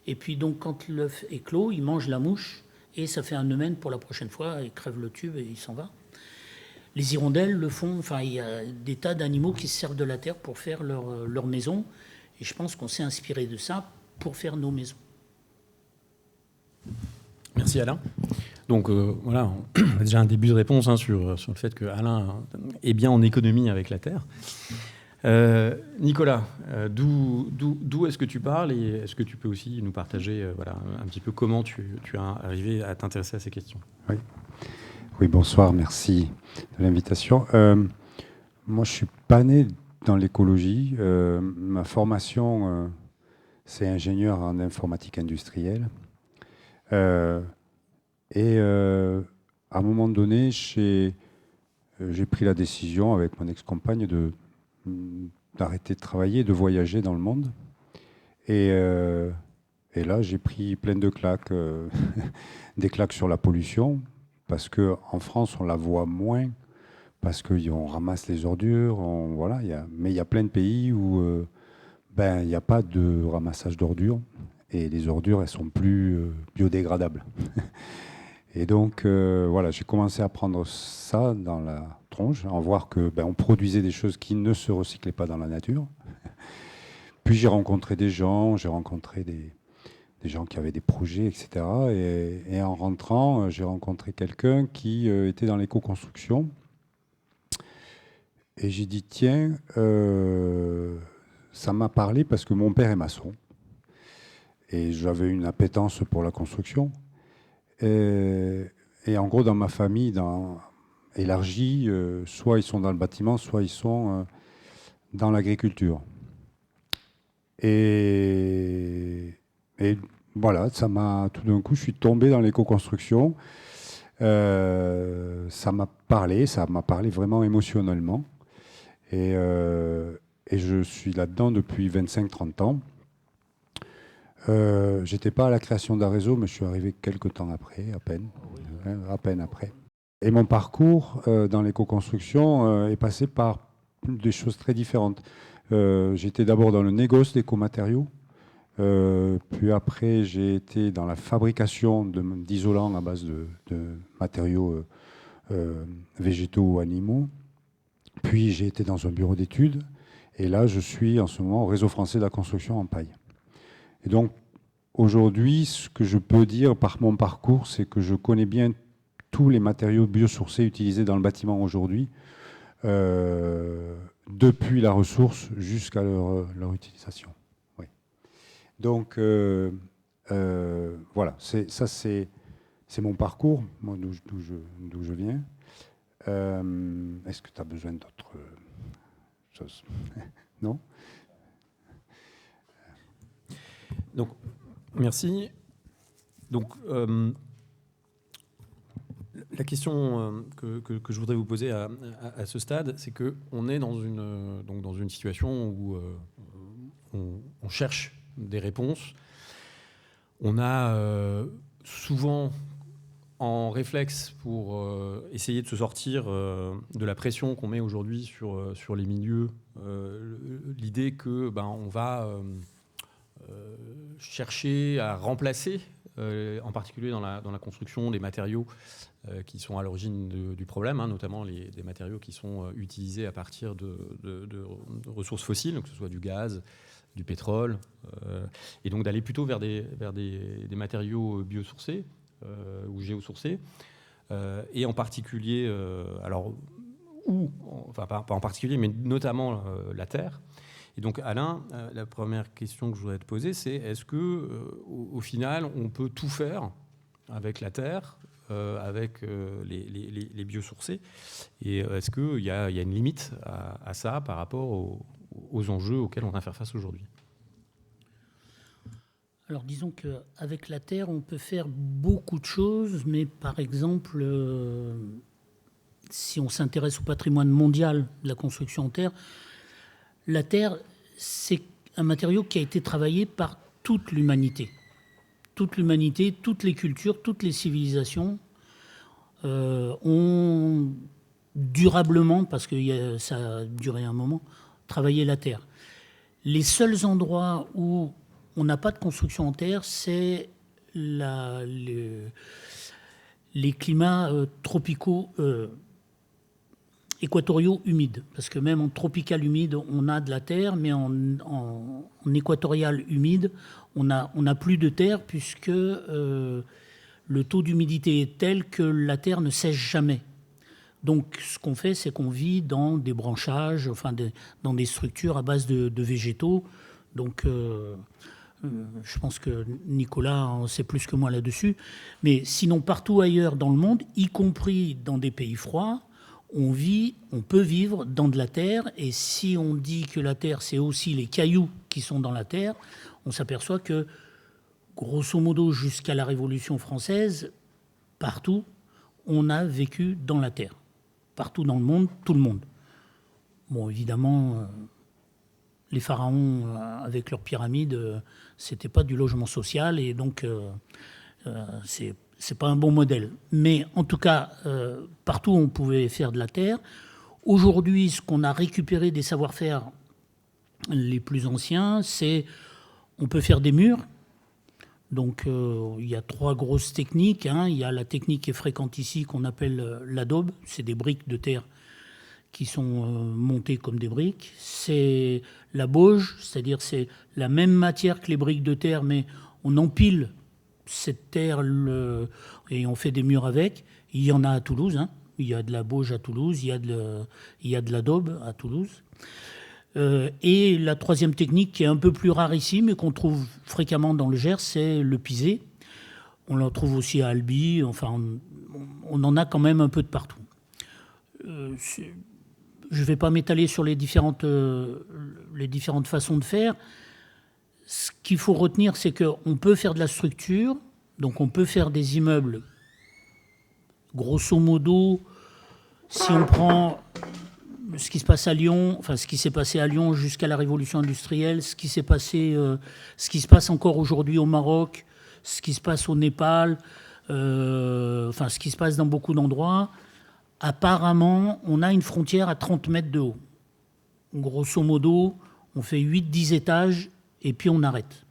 Et puis, donc, quand l'œuf est clos, ils mangent la mouche. Et ça fait un eumène pour la prochaine fois, il crève le tube et il s'en va. Les hirondelles le font, enfin il y a des tas d'animaux qui se servent de la terre pour faire leur maison. Et je pense qu'on s'est inspiré de ça pour faire nos maisons. Merci Alain. Donc voilà, on a déjà un début de réponse sur le fait que Alain est bien en économie avec la terre. Nicolas, d'où est-ce que tu parles et est-ce que tu peux aussi nous partager un petit peu comment tu es arrivé à t'intéresser à ces questions? Oui, bonsoir, merci de l'invitation. Moi, je ne suis pas né dans l'écologie. Ma formation, c'est ingénieur en informatique industrielle. Et à un moment donné, j'ai pris la décision avec mon ex-compagne d'arrêter de travailler, de voyager dans le monde. Et là, j'ai pris plein de claques, des claques sur la pollution, parce qu'en France, on la voit moins, parce qu'on ramasse les ordures, mais il y a plein de pays où il n'y a pas de ramassage d'ordures, et les ordures, elles sont plus biodégradables. Et donc, j'ai commencé à prendre ça dans la tronche, à voir qu'on produisait des choses qui ne se recyclaient pas dans la nature. Puis j'ai rencontré des gens qui avaient des projets, etc. Et en rentrant, j'ai rencontré quelqu'un qui était dans l'éco-construction. Et j'ai dit, tiens, ça m'a parlé parce que mon père est maçon. Et j'avais une appétence pour la construction. Et en gros, dans ma famille élargie, soit ils sont dans le bâtiment, soit ils sont dans l'agriculture. Et voilà, tout d'un coup, je suis tombé dans l'éco-construction. Ça m'a parlé vraiment émotionnellement. Et je suis là-dedans depuis 25-30 ans. J'étais pas à la création d'Arezo, mais je suis arrivé quelques temps après, à peine après. Et mon parcours dans l'éco-construction est passé par des choses très différentes. J'étais d'abord dans le négoce d'éco-matériaux, puis après j'ai été dans la fabrication d'isolants à base de matériaux végétaux ou animaux, puis j'ai été dans un bureau d'études, et là je suis en ce moment au Réseau français de la construction en paille. Et donc, aujourd'hui, ce que je peux dire par mon parcours, c'est que je connais bien tous les matériaux biosourcés utilisés dans le bâtiment aujourd'hui, depuis la ressource jusqu'à leur utilisation. Oui. Donc, voilà, c'est mon parcours, d'où je viens. Est-ce que tu as besoin d'autres choses? Non? Donc, merci. Donc, la question que je voudrais vous poser à ce stade, c'est qu'on est dans une situation où on cherche des réponses. On a souvent en réflexe pour essayer de se sortir de la pression qu'on met aujourd'hui sur les milieux, l'idée que on va chercher à remplacer, en particulier dans la construction, des matériaux qui sont à l'origine du problème, notamment des matériaux qui sont utilisés à partir de ressources fossiles, que ce soit du gaz, du pétrole, et donc d'aller plutôt vers des matériaux biosourcés ou géosourcés, et en particulier, pas en particulier, mais notamment la terre. Et donc, Alain, la première question que je voudrais te poser, c'est est-ce que, au final, on peut tout faire avec la terre, avec les biosourcés, et est-ce qu'il y a une limite à ça par rapport aux enjeux auxquels on va faire face aujourd'hui? Alors disons qu'avec la terre, on peut faire beaucoup de choses, mais par exemple, si on s'intéresse au patrimoine mondial de la construction en terre, la terre, c'est un matériau qui a été travaillé par toute l'humanité. Toute l'humanité, toutes les cultures, toutes les civilisations ont durablement, parce que ça a duré un moment, travaillé la terre. Les seuls endroits où on n'a pas de construction en terre, c'est les climats tropicaux, équatoriaux humides. Parce que même en tropical humide, on a de la terre, mais en équatorial humide, on n'a plus de terre puisque le taux d'humidité est tel que la terre ne sèche jamais. Donc ce qu'on fait, c'est qu'on vit dans des branchages, dans des structures à base de végétaux. Donc je pense que Nicolas en sait plus que moi là-dessus. Mais sinon, partout ailleurs dans le monde, y compris dans des pays froids, on peut vivre dans de la terre. Et si on dit que la terre, c'est aussi les cailloux qui sont dans la terre, on s'aperçoit que, grosso modo, jusqu'à la Révolution française, partout, on a vécu dans la terre. Partout dans le monde, tout le monde. Bon, évidemment, les pharaons, avec leurs pyramides, c'était pas du logement social, et donc c'est pas un bon modèle. Mais en tout cas, partout on pouvait faire de la terre. Aujourd'hui, ce qu'on a récupéré des savoir-faire les plus anciens, c'est on peut faire des murs. Donc il y a 3 grosses techniques. Il y a la technique qui est fréquente ici, qu'on appelle l'adobe. C'est des briques de terre qui sont montées comme des briques. C'est la bauge, c'est-à-dire c'est la même matière que les briques de terre, mais on empile cette terre et on fait des murs avec. Il y en a à Toulouse. Il y a de la bauge à Toulouse, il y a de l'adobe à Toulouse. Et la 3e technique, qui est un peu plus rare ici, mais qu'on trouve fréquemment dans le Gers, c'est le pisé. On la trouve aussi à Albi. Enfin, on en a quand même un peu de partout. Je ne vais pas m'étaler sur les différentes façons de faire. Ce qu'il faut retenir, c'est qu'on peut faire de la structure, donc on peut faire des immeubles. Grosso modo, si on prend ce qui se passe à Lyon, enfin ce qui s'est passé à Lyon jusqu'à la révolution industrielle, ce qui se passe encore aujourd'hui au Maroc, ce qui se passe au Népal, ce qui se passe dans beaucoup d'endroits, apparemment, on a une frontière à 30 mètres de haut. Grosso modo, on fait 8-10 étages et puis on arrête.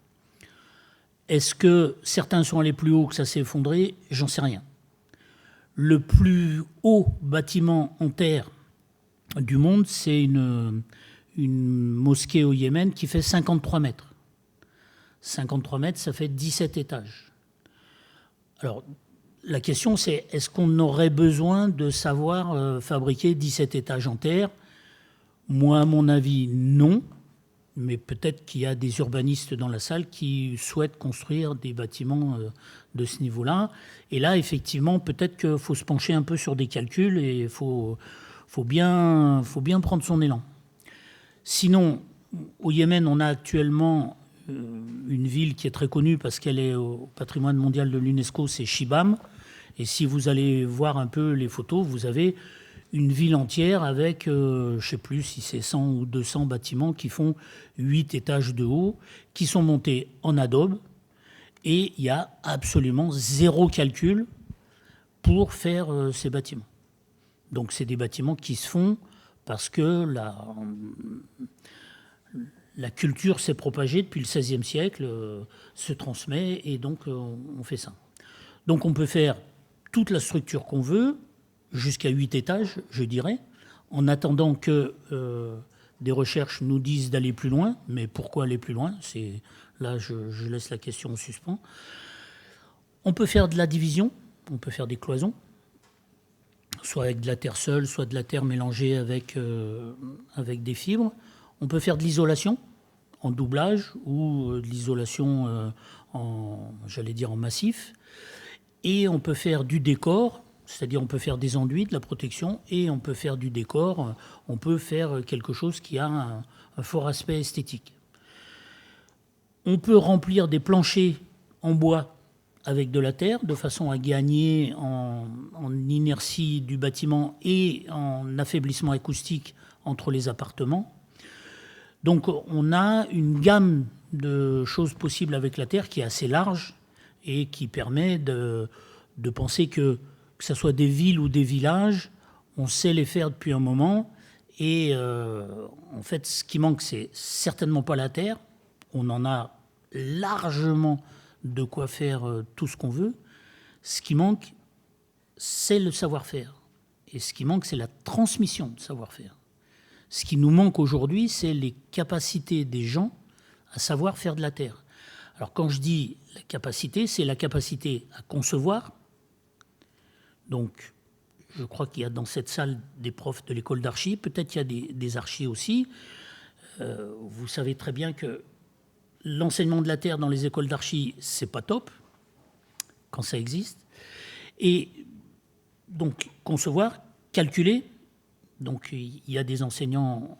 Est-ce que certains sont allés plus haut, que ça s'est effondré? J'en sais rien. Le plus haut bâtiment en terre du monde, c'est une mosquée au Yémen qui fait 53 mètres. 53 mètres, ça fait 17 étages. Alors, la question, c'est est-ce qu'on aurait besoin de savoir fabriquer 17 étages en terre? Moi, à mon avis, non. Mais peut-être qu'il y a des urbanistes dans la salle qui souhaitent construire des bâtiments de ce niveau-là. Et là, effectivement, peut-être qu'il faut se pencher un peu sur des calculs et il faut bien prendre son élan. Sinon, au Yémen, on a actuellement une ville qui est très connue parce qu'elle est au patrimoine mondial de l'UNESCO, c'est Shibam. Et si vous allez voir un peu les photos, vous avez une ville entière avec, je ne sais plus si c'est 100 ou 200 bâtiments qui font 8 étages de haut, qui sont montés en adobe. Et il y a absolument zéro calcul pour faire ces bâtiments. Donc c'est des bâtiments qui se font parce que la culture s'est propagée depuis le XVIe siècle, se transmet, et donc on fait ça. Donc on peut faire toute la structure qu'on veut, jusqu'à 8 étages, je dirais, en attendant que des recherches nous disent d'aller plus loin. Mais pourquoi aller plus loin? Là, je laisse la question en suspens. On peut faire de la division, on peut faire des cloisons, soit avec de la terre seule, soit de la terre mélangée avec des fibres. On peut faire de l'isolation en doublage ou de l'isolation en massif. Et on peut faire du décor, c'est-à-dire on peut faire des enduits, de la protection, et on peut faire du décor, on peut faire quelque chose qui a un fort aspect esthétique. On peut remplir des planchers en bois avec de la terre, de façon à gagner en inertie du bâtiment et en affaiblissement acoustique entre les appartements. Donc on a une gamme de choses possibles avec la terre qui est assez large et qui permet de penser que ce soit des villes ou des villages, on sait les faire depuis un moment. Et en fait, ce qui manque, c'est certainement pas la terre. On en a largement de quoi faire tout ce qu'on veut. Ce qui manque, c'est le savoir-faire. Et ce qui manque, c'est la transmission de savoir-faire. Ce qui nous manque aujourd'hui, c'est les capacités des gens à savoir faire de la terre. Alors quand je dis la capacité, c'est la capacité à concevoir. Donc, je crois qu'il y a dans cette salle des profs de l'école d'archi, peut-être qu'il y a des archis aussi. Vous savez très bien que l'enseignement de la terre dans les écoles d'archi, c'est pas top, quand ça existe. Et donc, concevoir, calculer. Donc, il y a des enseignants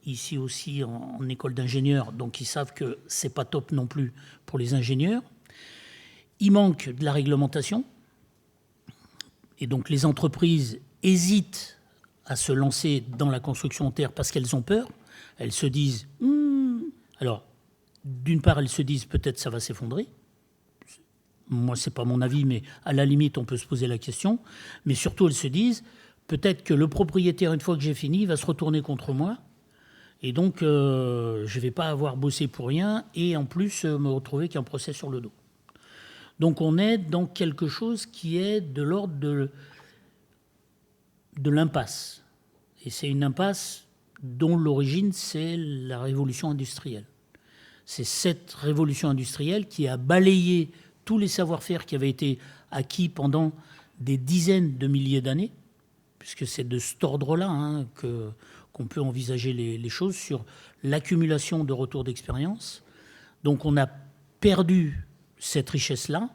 ici aussi en école d'ingénieurs, donc ils savent que c'est pas top non plus pour les ingénieurs. Il manque de la réglementation. Et donc, les entreprises hésitent à se lancer dans la construction en terre parce qu'elles ont peur. Elles se disent... Alors, d'une part, elles se disent peut-être ça va s'effondrer. Moi, ce n'est pas mon avis, mais à la limite, on peut se poser la question. Mais surtout, elles se disent peut-être que le propriétaire, une fois que j'ai fini, va se retourner contre moi. Et donc, je ne vais pas avoir bossé pour rien et en plus me retrouver qu'un procès sur le dos. Donc, on est dans quelque chose qui est de l'ordre de l'impasse. Et c'est une impasse dont l'origine, c'est la révolution industrielle. C'est cette révolution industrielle qui a balayé tous les savoir-faire qui avaient été acquis pendant des dizaines de milliers d'années, puisque c'est de cet ordre-là qu'on peut envisager les choses, sur l'accumulation de retours d'expérience. Donc on a perdu cette richesse-là,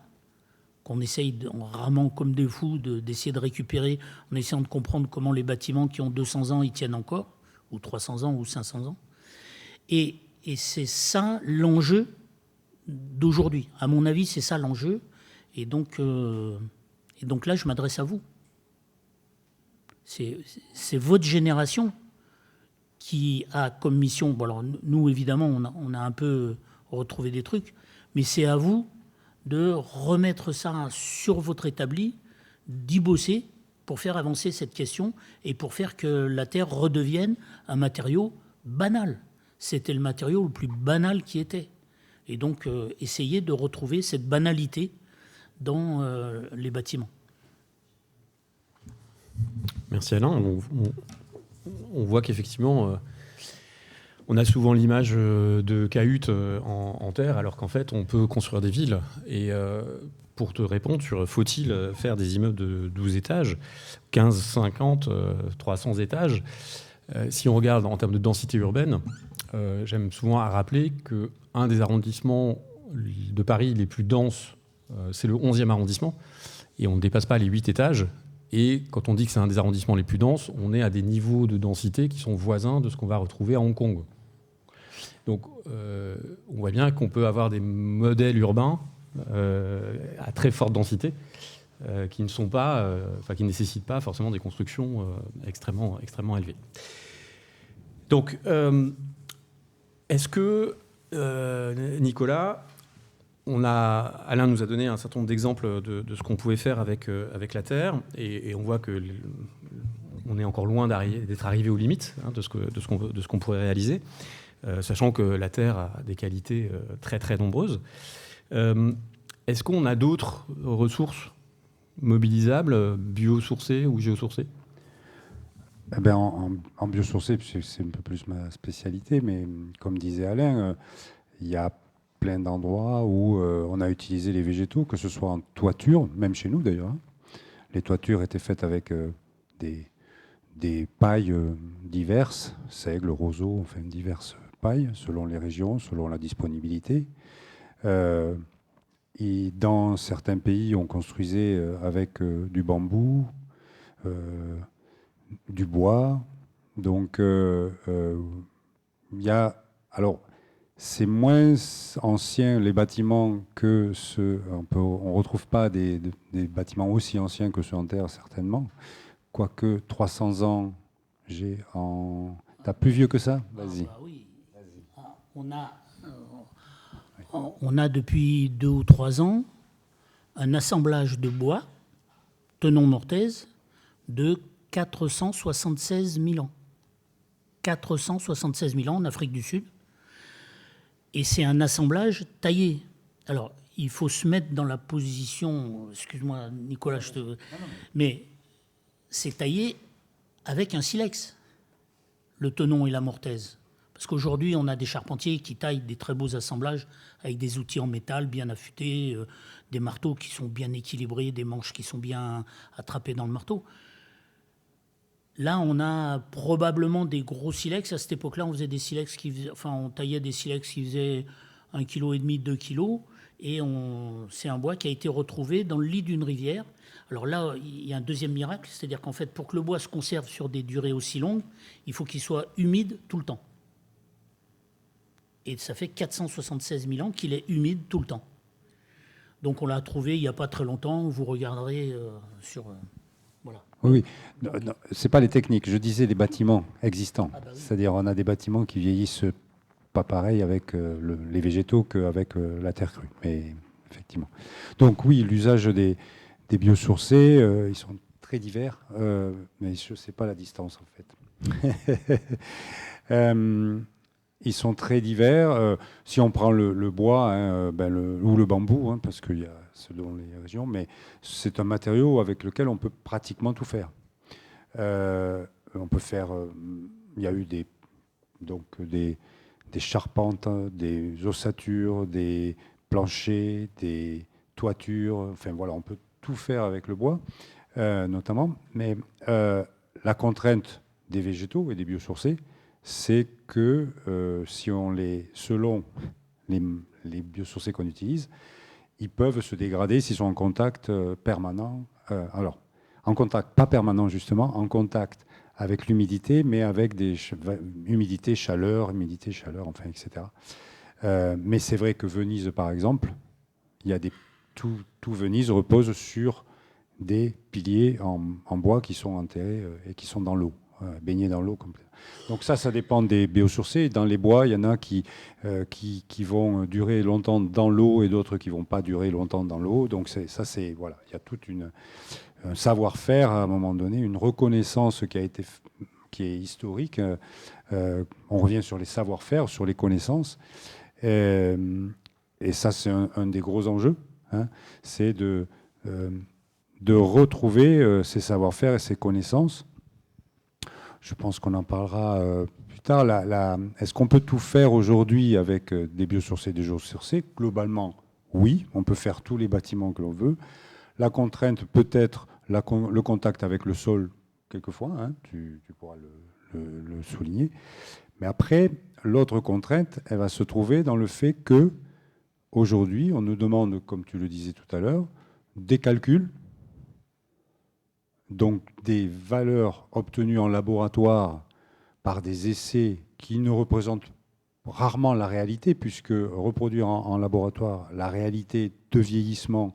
qu'on essaye, en ramant comme des fous, d'essayer de récupérer, en essayant de comprendre comment les bâtiments qui ont 200 ans, ils tiennent encore, ou 300 ans, ou 500 ans. Et c'est ça l'enjeu d'aujourd'hui. À mon avis, c'est ça l'enjeu. Et donc là, je m'adresse à vous. C'est votre génération qui a comme mission... Bon, alors, nous, évidemment, on a un peu retrouvé des trucs, mais c'est à vous de remettre ça sur votre établi, d'y bosser pour faire avancer cette question et pour faire que la terre redevienne un matériau banal. C'était le matériau le plus banal qui était. Et donc, essayer de retrouver cette banalité dans les bâtiments. Merci Alain. On voit qu'effectivement, on a souvent l'image de cahutes en terre, alors qu'en fait, on peut construire des villes. Et pour te répondre sur faut-il faire des immeubles de 12 étages, 15, 50, 300 étages, si on regarde en termes de densité urbaine, j'aime souvent à rappeler qu'un des arrondissements de Paris les plus denses, c'est le 11e arrondissement, et on ne dépasse pas les 8 étages. Et quand on dit que c'est un des arrondissements les plus denses, on est à des niveaux de densité qui sont voisins de ce qu'on va retrouver à Hong Kong. Donc on voit bien qu'on peut avoir des modèles urbains à très forte densité qui ne sont pas, qui ne nécessitent pas forcément des constructions extrêmement élevées. Donc, est-ce que, Nicolas, Alain nous a donné un certain nombre d'exemples de ce qu'on pouvait faire avec la Terre, et on voit que on est encore loin d'être arrivé aux limites de ce qu'on pourrait réaliser, sachant que la Terre a des qualités très très nombreuses. Est-ce qu'on a d'autres ressources mobilisables, biosourcées ou géosourcées? Eh ben, en biosourcé, c'est un peu plus ma spécialité, mais comme disait Alain, il y a plein d'endroits où on a utilisé les végétaux, que ce soit en toiture, même chez nous d'ailleurs. Hein. Les toitures étaient faites avec des pailles diverses, seigle, roseau, enfin diverses pailles, selon les régions, selon la disponibilité. Et dans certains pays, on construisait avec du bambou, du bois. Donc, il y a... Alors, c'est moins ancien les bâtiments que ceux... On ne retrouve pas des bâtiments aussi anciens que ceux en terre, certainement. Quoique 300 ans, T'as plus vieux que ça? Vas-y. Bah oui. On a depuis 2 ou 3 ans un assemblage de bois, Tenon-Mortaise, de 476 000 ans. 476 000 ans en Afrique du Sud. Et c'est un assemblage taillé. Alors, il faut se mettre dans la position... Excuse-moi, Nicolas, mais c'est taillé avec un silex, le Tenon et la Mortaise. Parce qu'aujourd'hui, on a des charpentiers qui taillent des très beaux assemblages avec des outils en métal bien affûtés, des marteaux qui sont bien équilibrés, des manches qui sont bien attrapées dans le marteau. Là, on a probablement des gros silex. À cette époque-là, on faisait des silex on taillait des silex qui faisaient 1,5 kg, 2 kg. Et c'est un bois qui a été retrouvé dans le lit d'une rivière. Alors là, il y a un deuxième miracle, c'est-à-dire qu'en fait, pour que le bois se conserve sur des durées aussi longues, il faut qu'il soit humide tout le temps. Et ça fait 476 000 ans qu'il est humide tout le temps. Donc on l'a trouvé il n'y a pas très longtemps. Vous regarderez sur... voilà. Oui, ce n'est pas les techniques. Je disais les bâtiments existants. Ah bah oui. C'est-à-dire on a des bâtiments qui vieillissent pas pareil avec les végétaux qu'avec la terre crue. Mais effectivement. Donc oui, l'usage des biosourcés, ils sont très divers, mais je ne sais pas la distance en fait. Ils sont très divers. Si on prend le bois ou le bambou, hein, parce qu'il y a selon les régions, mais c'est un matériau avec lequel on peut pratiquement tout faire. On peut faire. Il y a eu des charpentes, des ossatures, des planchers, des toitures. Enfin voilà, on peut tout faire avec le bois, notamment. Mais la contrainte des végétaux et des biosourcés, c'est que selon les biosourcés qu'on utilise, ils peuvent se dégrader s'ils sont en contact permanent. Alors, en contact, pas permanent justement, en contact avec l'humidité, mais avec des humidité, chaleur, enfin, etc. Mais c'est vrai que Venise, par exemple, tout Venise repose sur des piliers en bois qui sont enterrés et qui sont dans l'eau, baignés dans l'eau complètement. Donc ça dépend des biosourcés. Dans les bois, il y en a qui vont durer longtemps dans l'eau et d'autres qui ne vont pas durer longtemps dans l'eau. Donc voilà, il y a tout un savoir-faire à un moment donné, une reconnaissance qui est historique. On revient sur les savoir-faire, sur les connaissances. Et ça, c'est un des gros enjeux. Hein, c'est de retrouver ces savoir-faire et ces connaissances. Je pense qu'on en parlera plus tard. Est-ce qu'on peut tout faire aujourd'hui avec des biosourcés et des géosourcés? Globalement, oui. On peut faire tous les bâtiments que l'on veut. La contrainte peut être le contact avec le sol, quelquefois. Hein, tu pourras le souligner. Mais après, l'autre contrainte, elle va se trouver dans le fait que aujourd'hui, on nous demande, comme tu le disais tout à l'heure, des calculs, donc des valeurs obtenues en laboratoire par des essais qui ne représentent rarement la réalité, puisque reproduire en laboratoire la réalité de vieillissement,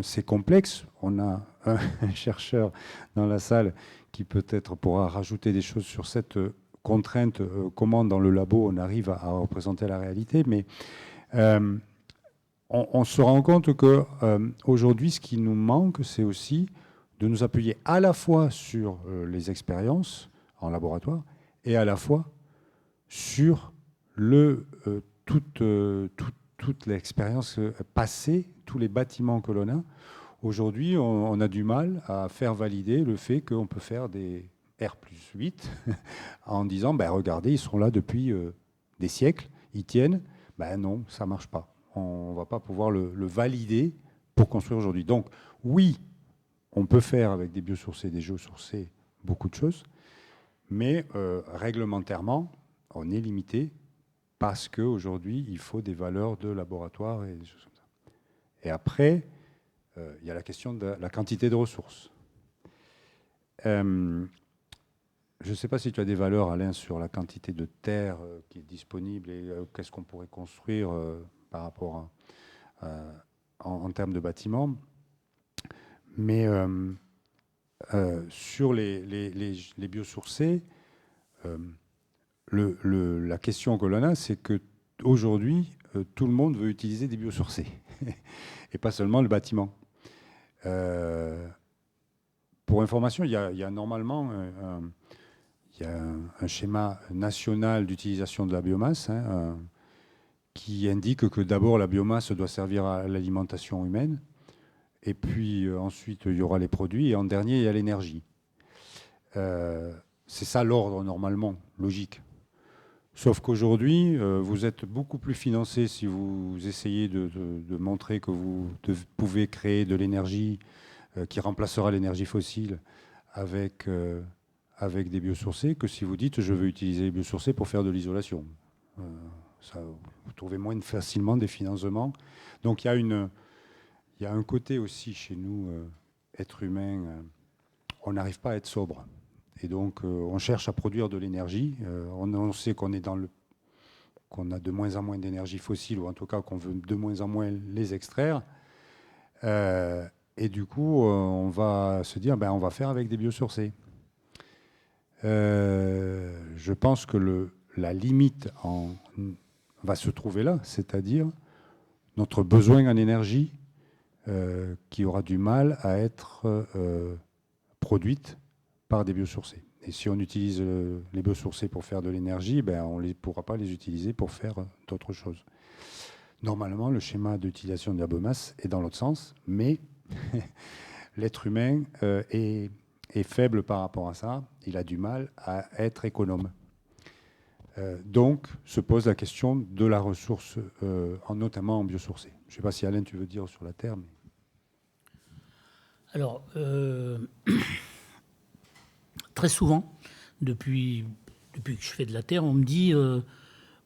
c'est complexe. On a un chercheur dans la salle qui peut-être pourra rajouter des choses sur cette contrainte, comment dans le labo on arrive à représenter la réalité, mais on se rend compte qu'aujourd'hui, ce qui nous manque, c'est aussi de nous appuyer à la fois sur les expériences en laboratoire et à la fois sur toute l'expérience passée, tous les bâtiments que l'on a. Aujourd'hui, on a du mal à faire valider le fait qu'on peut faire des R+8 en disant, regardez, ils sont là depuis des siècles, ils tiennent. Non, ça ne marche pas. On ne va pas pouvoir le valider pour construire aujourd'hui. Donc, oui, on peut faire avec des biosourcés, des géosourcés, beaucoup de choses, mais réglementairement, on est limité parce qu'aujourd'hui, il faut des valeurs de laboratoire et des choses comme ça. Et après, il y a la question de la quantité de ressources. Je ne sais pas si tu as des valeurs, Alain, sur la quantité de terre qui est disponible et qu'est-ce qu'on pourrait construire par rapport en termes de bâtiments. Mais sur les biosourcés, la question que l'on a, c'est qu'aujourd'hui, tout le monde veut utiliser des biosourcés et pas seulement le bâtiment. Pour information, il y a normalement un schéma national d'utilisation de la biomasse qui indique que d'abord la biomasse doit servir à l'alimentation humaine, et puis ensuite il y aura les produits, et en dernier il y a l'énergie. C'est ça l'ordre normalement, logique. Sauf qu'aujourd'hui, vous êtes beaucoup plus financé si vous essayez de montrer que vous pouvez créer de l'énergie qui remplacera l'énergie fossile avec des biosourcés, que si vous dites je veux utiliser les biosourcés pour faire de l'isolation. Vous trouvez moins facilement des financements. Donc il y a un côté aussi chez nous, êtres humains, on n'arrive pas à être sobre. Et donc on cherche à produire de l'énergie. On sait qu'on a de moins en moins d'énergie fossile, ou en tout cas qu'on veut de moins en moins les extraire. Et du coup, on va se dire, on va faire avec des biosourcés. Je pense que la limite va se trouver là, c'est-à-dire notre besoin en énergie qui aura du mal à être produite par des biosourcés. Et si on utilise les biosourcés pour faire de l'énergie, on ne pourra pas les utiliser pour faire d'autres choses. Normalement, le schéma d'utilisation de la biomasse est dans l'autre sens, mais l'être humain est faible par rapport à ça. Il a du mal à être économe. Donc, se pose la question de la ressource, notamment en biosourcés. Je ne sais pas si Alain, tu veux dire sur la terre. Mais... Alors, très souvent, depuis que je fais de la terre, on me dit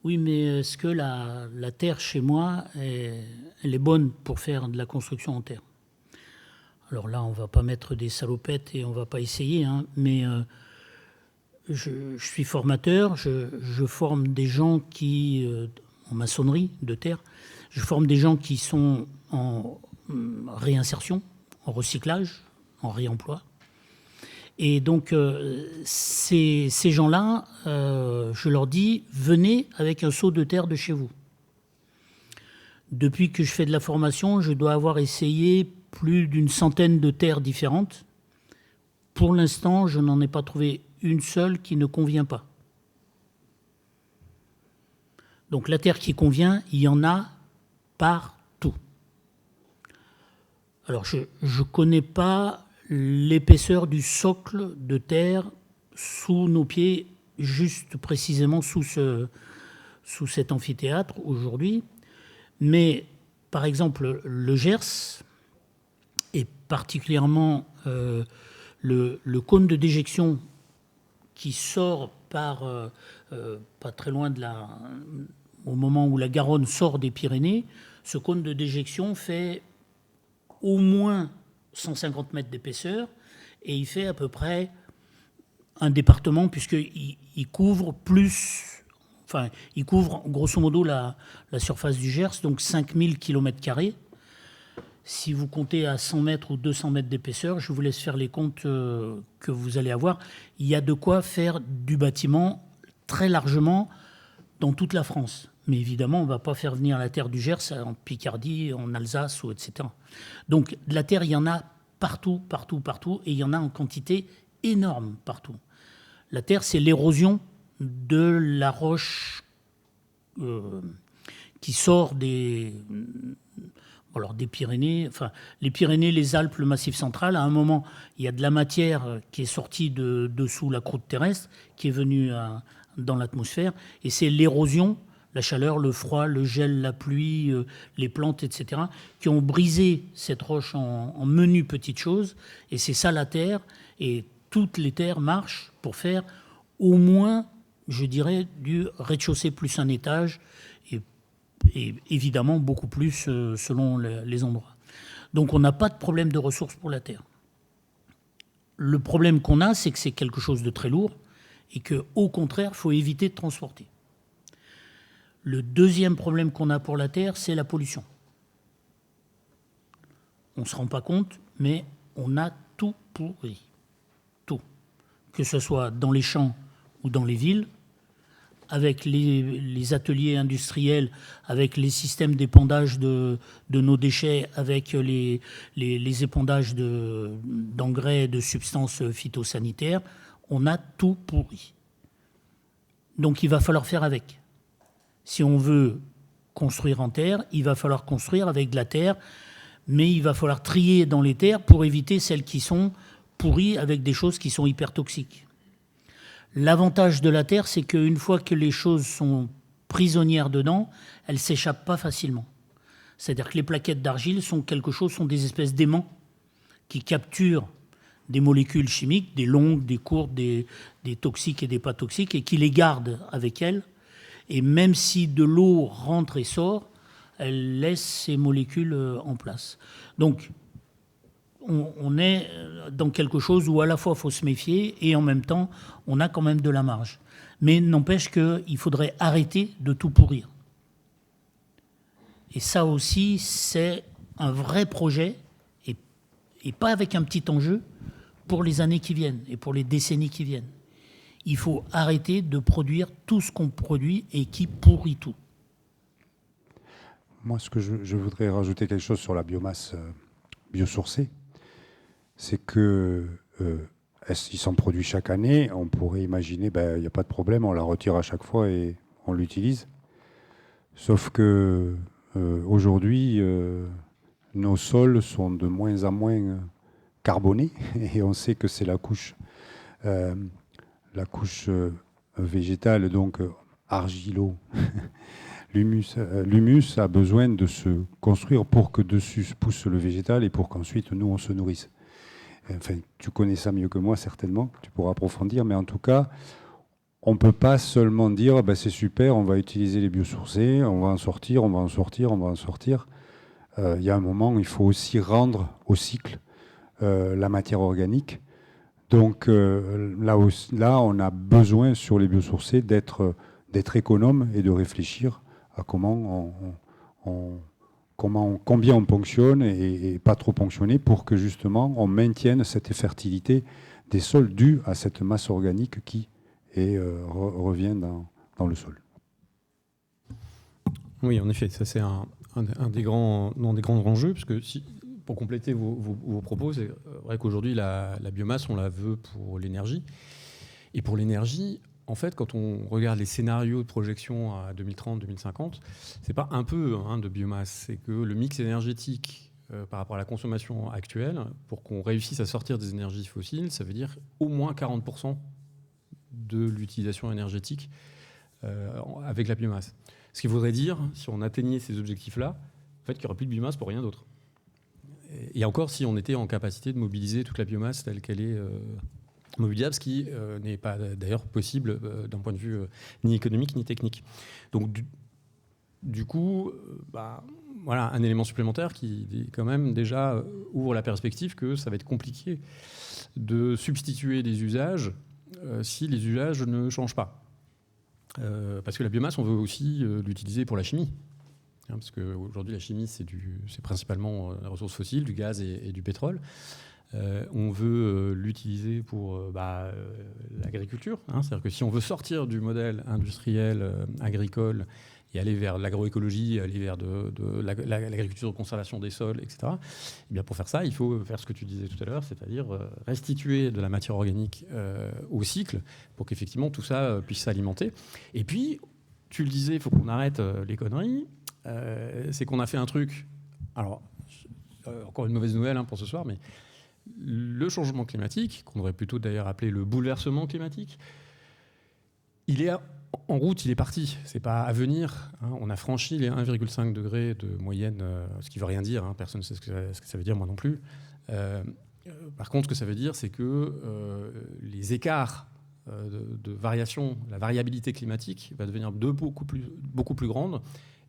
oui, mais est-ce que la terre chez moi, elle est bonne pour faire de la construction en terre? Alors là, on ne va pas mettre des salopettes et on ne va pas essayer, mais je suis formateur, je forme des gens qui, en maçonnerie de terre, je forme des gens qui sont en réinsertion, en recyclage, en réemploi. Et donc, ces gens-là, je leur dis, venez avec un seau de terre de chez vous. Depuis que je fais de la formation, je dois avoir essayé plus d'une centaine de terres différentes. Pour l'instant, je n'en ai pas trouvé une seule qui ne convient pas. Donc la terre qui convient, il y en a partout. Alors je ne connais pas l'épaisseur du socle de terre sous nos pieds, juste précisément sous cet amphithéâtre aujourd'hui. Mais par exemple, le Gers, et particulièrement le cône de déjection qui sort pas très loin au moment où la Garonne sort des Pyrénées, ce cône de déjection fait au moins 150 mètres d'épaisseur et il fait à peu près un département puisqu'il couvre il couvre grosso modo la surface du Gers, donc 5000 km². Si vous comptez à 100 mètres ou 200 mètres d'épaisseur, je vous laisse faire les comptes que vous allez avoir. Il y a de quoi faire du bâtiment très largement dans toute la France. Mais évidemment, on ne va pas faire venir la terre du Gers en Picardie, en Alsace, etc. Donc de la terre, il y en a partout, partout, partout, et il y en a en quantité énorme partout. La terre, c'est l'érosion de la roche qui sort des Pyrénées, enfin les Pyrénées, les Alpes, le Massif central. À un moment, il y a de la matière qui est sortie de dessous la croûte terrestre, qui est venue dans l'atmosphère, et c'est l'érosion, la chaleur, le froid, le gel, la pluie, les plantes, etc., qui ont brisé cette roche en menues petites choses, et c'est ça la terre, et toutes les terres marchent pour faire au moins, je dirais, du rez-de-chaussée plus un étage, et évidemment beaucoup plus selon les endroits. Donc on n'a pas de problème de ressources pour la terre. Le problème qu'on a, c'est que c'est quelque chose de très lourd et qu'au contraire, il faut éviter de transporter. Le deuxième problème qu'on a pour la terre, c'est la pollution. On ne se rend pas compte, mais on a tout pourri. Tout. Que ce soit dans les champs ou dans les villes, avec les ateliers industriels, avec les systèmes d'épandage de nos déchets, avec les épandages d'engrais, de substances phytosanitaires, on a tout pourri. Donc il va falloir faire avec. Si on veut construire en terre, il va falloir construire avec de la terre, mais il va falloir trier dans les terres pour éviter celles qui sont pourries avec des choses qui sont hyper toxiques. L'avantage de la terre, c'est qu'une fois que les choses sont prisonnières dedans, elles ne s'échappent pas facilement. C'est-à-dire que les plaquettes d'argile sont des espèces d'aimants qui capturent des molécules chimiques, des longues, des courtes, des toxiques et des pas toxiques, et qui les gardent avec elles. Et même si de l'eau rentre et sort, elles laissent ces molécules en place. Donc, on est dans quelque chose où à la fois il faut se méfier et en même temps on a quand même de la marge. Mais n'empêche qu'il faudrait arrêter de tout pourrir. Et ça aussi, c'est un vrai projet et pas avec un petit enjeu pour les années qui viennent et pour les décennies qui viennent. Il faut arrêter de produire tout ce qu'on produit et qui pourrit tout. Moi, ce que je voudrais rajouter quelque chose sur la biomasse biosourcée, c'est que il s'en produit chaque année. On pourrait imaginer, il n'y a pas de problème, on la retire à chaque fois et on l'utilise. Sauf que aujourd'hui, nos sols sont de moins en moins carbonés et on sait que c'est la couche végétale, donc argilo. L'humus a besoin de se construire pour que dessus pousse le végétal et pour qu'ensuite nous on se nourrisse. Enfin, tu connais ça mieux que moi certainement, tu pourras approfondir, mais en tout cas, on ne peut pas seulement dire c'est super, on va utiliser les biosourcés, on va en sortir, on va en sortir, on va en sortir. Il y a un moment où il faut aussi rendre au cycle la matière organique. Donc là, on a besoin sur les biosourcés d'être économe et de réfléchir à combien on ponctionne et pas trop ponctionner pour que justement on maintienne cette fertilité des sols due à cette masse organique qui revient dans le sol. Oui, en effet, ça c'est un des grands enjeux, parce que pour compléter vos propos, c'est vrai qu'aujourd'hui la biomasse, on la veut pour l'énergie. Et pour l'énergie, en fait, quand on regarde les scénarios de projection à 2030-2050, c'est pas un peu de biomasse, c'est que le mix énergétique par rapport à la consommation actuelle, pour qu'on réussisse à sortir des énergies fossiles, ça veut dire au moins 40% de l'utilisation énergétique avec la biomasse. Ce qui voudrait dire, si on atteignait ces objectifs-là, en fait, qu'il n'y aurait plus de biomasse pour rien d'autre. Et encore, si on était en capacité de mobiliser toute la biomasse telle qu'elle est mobilisable, ce qui n'est pas d'ailleurs possible d'un point de vue ni économique ni technique. Donc du coup, voilà un élément supplémentaire qui quand même déjà ouvre la perspective que ça va être compliqué de substituer des usages si les usages ne changent pas. Parce que la biomasse, on veut aussi l'utiliser pour la chimie. Parce qu'aujourd'hui, la chimie, c'est principalement la ressource fossile, du gaz et du pétrole. On veut l'utiliser pour l'agriculture. C'est-à-dire que si on veut sortir du modèle industriel agricole et aller vers l'agroécologie, aller vers l'agriculture de conservation des sols, etc. Et bien pour faire ça, il faut faire ce que tu disais tout à l'heure, c'est-à-dire restituer de la matière organique au cycle pour qu'effectivement tout ça puisse s'alimenter. Et puis, tu le disais, il faut qu'on arrête les conneries. C'est qu'on a fait un truc... Alors, encore une mauvaise nouvelle pour ce soir, mais le changement climatique, qu'on devrait plutôt d'ailleurs appeler le bouleversement climatique, il est en route, il est parti. C'est pas à venir. On a franchi les 1,5 degrés de moyenne, ce qui veut rien dire. Personne ne sait ce que ça veut dire, moi non plus. Par contre, ce que ça veut dire, c'est que les écarts de variation, la variabilité climatique va devenir beaucoup plus grande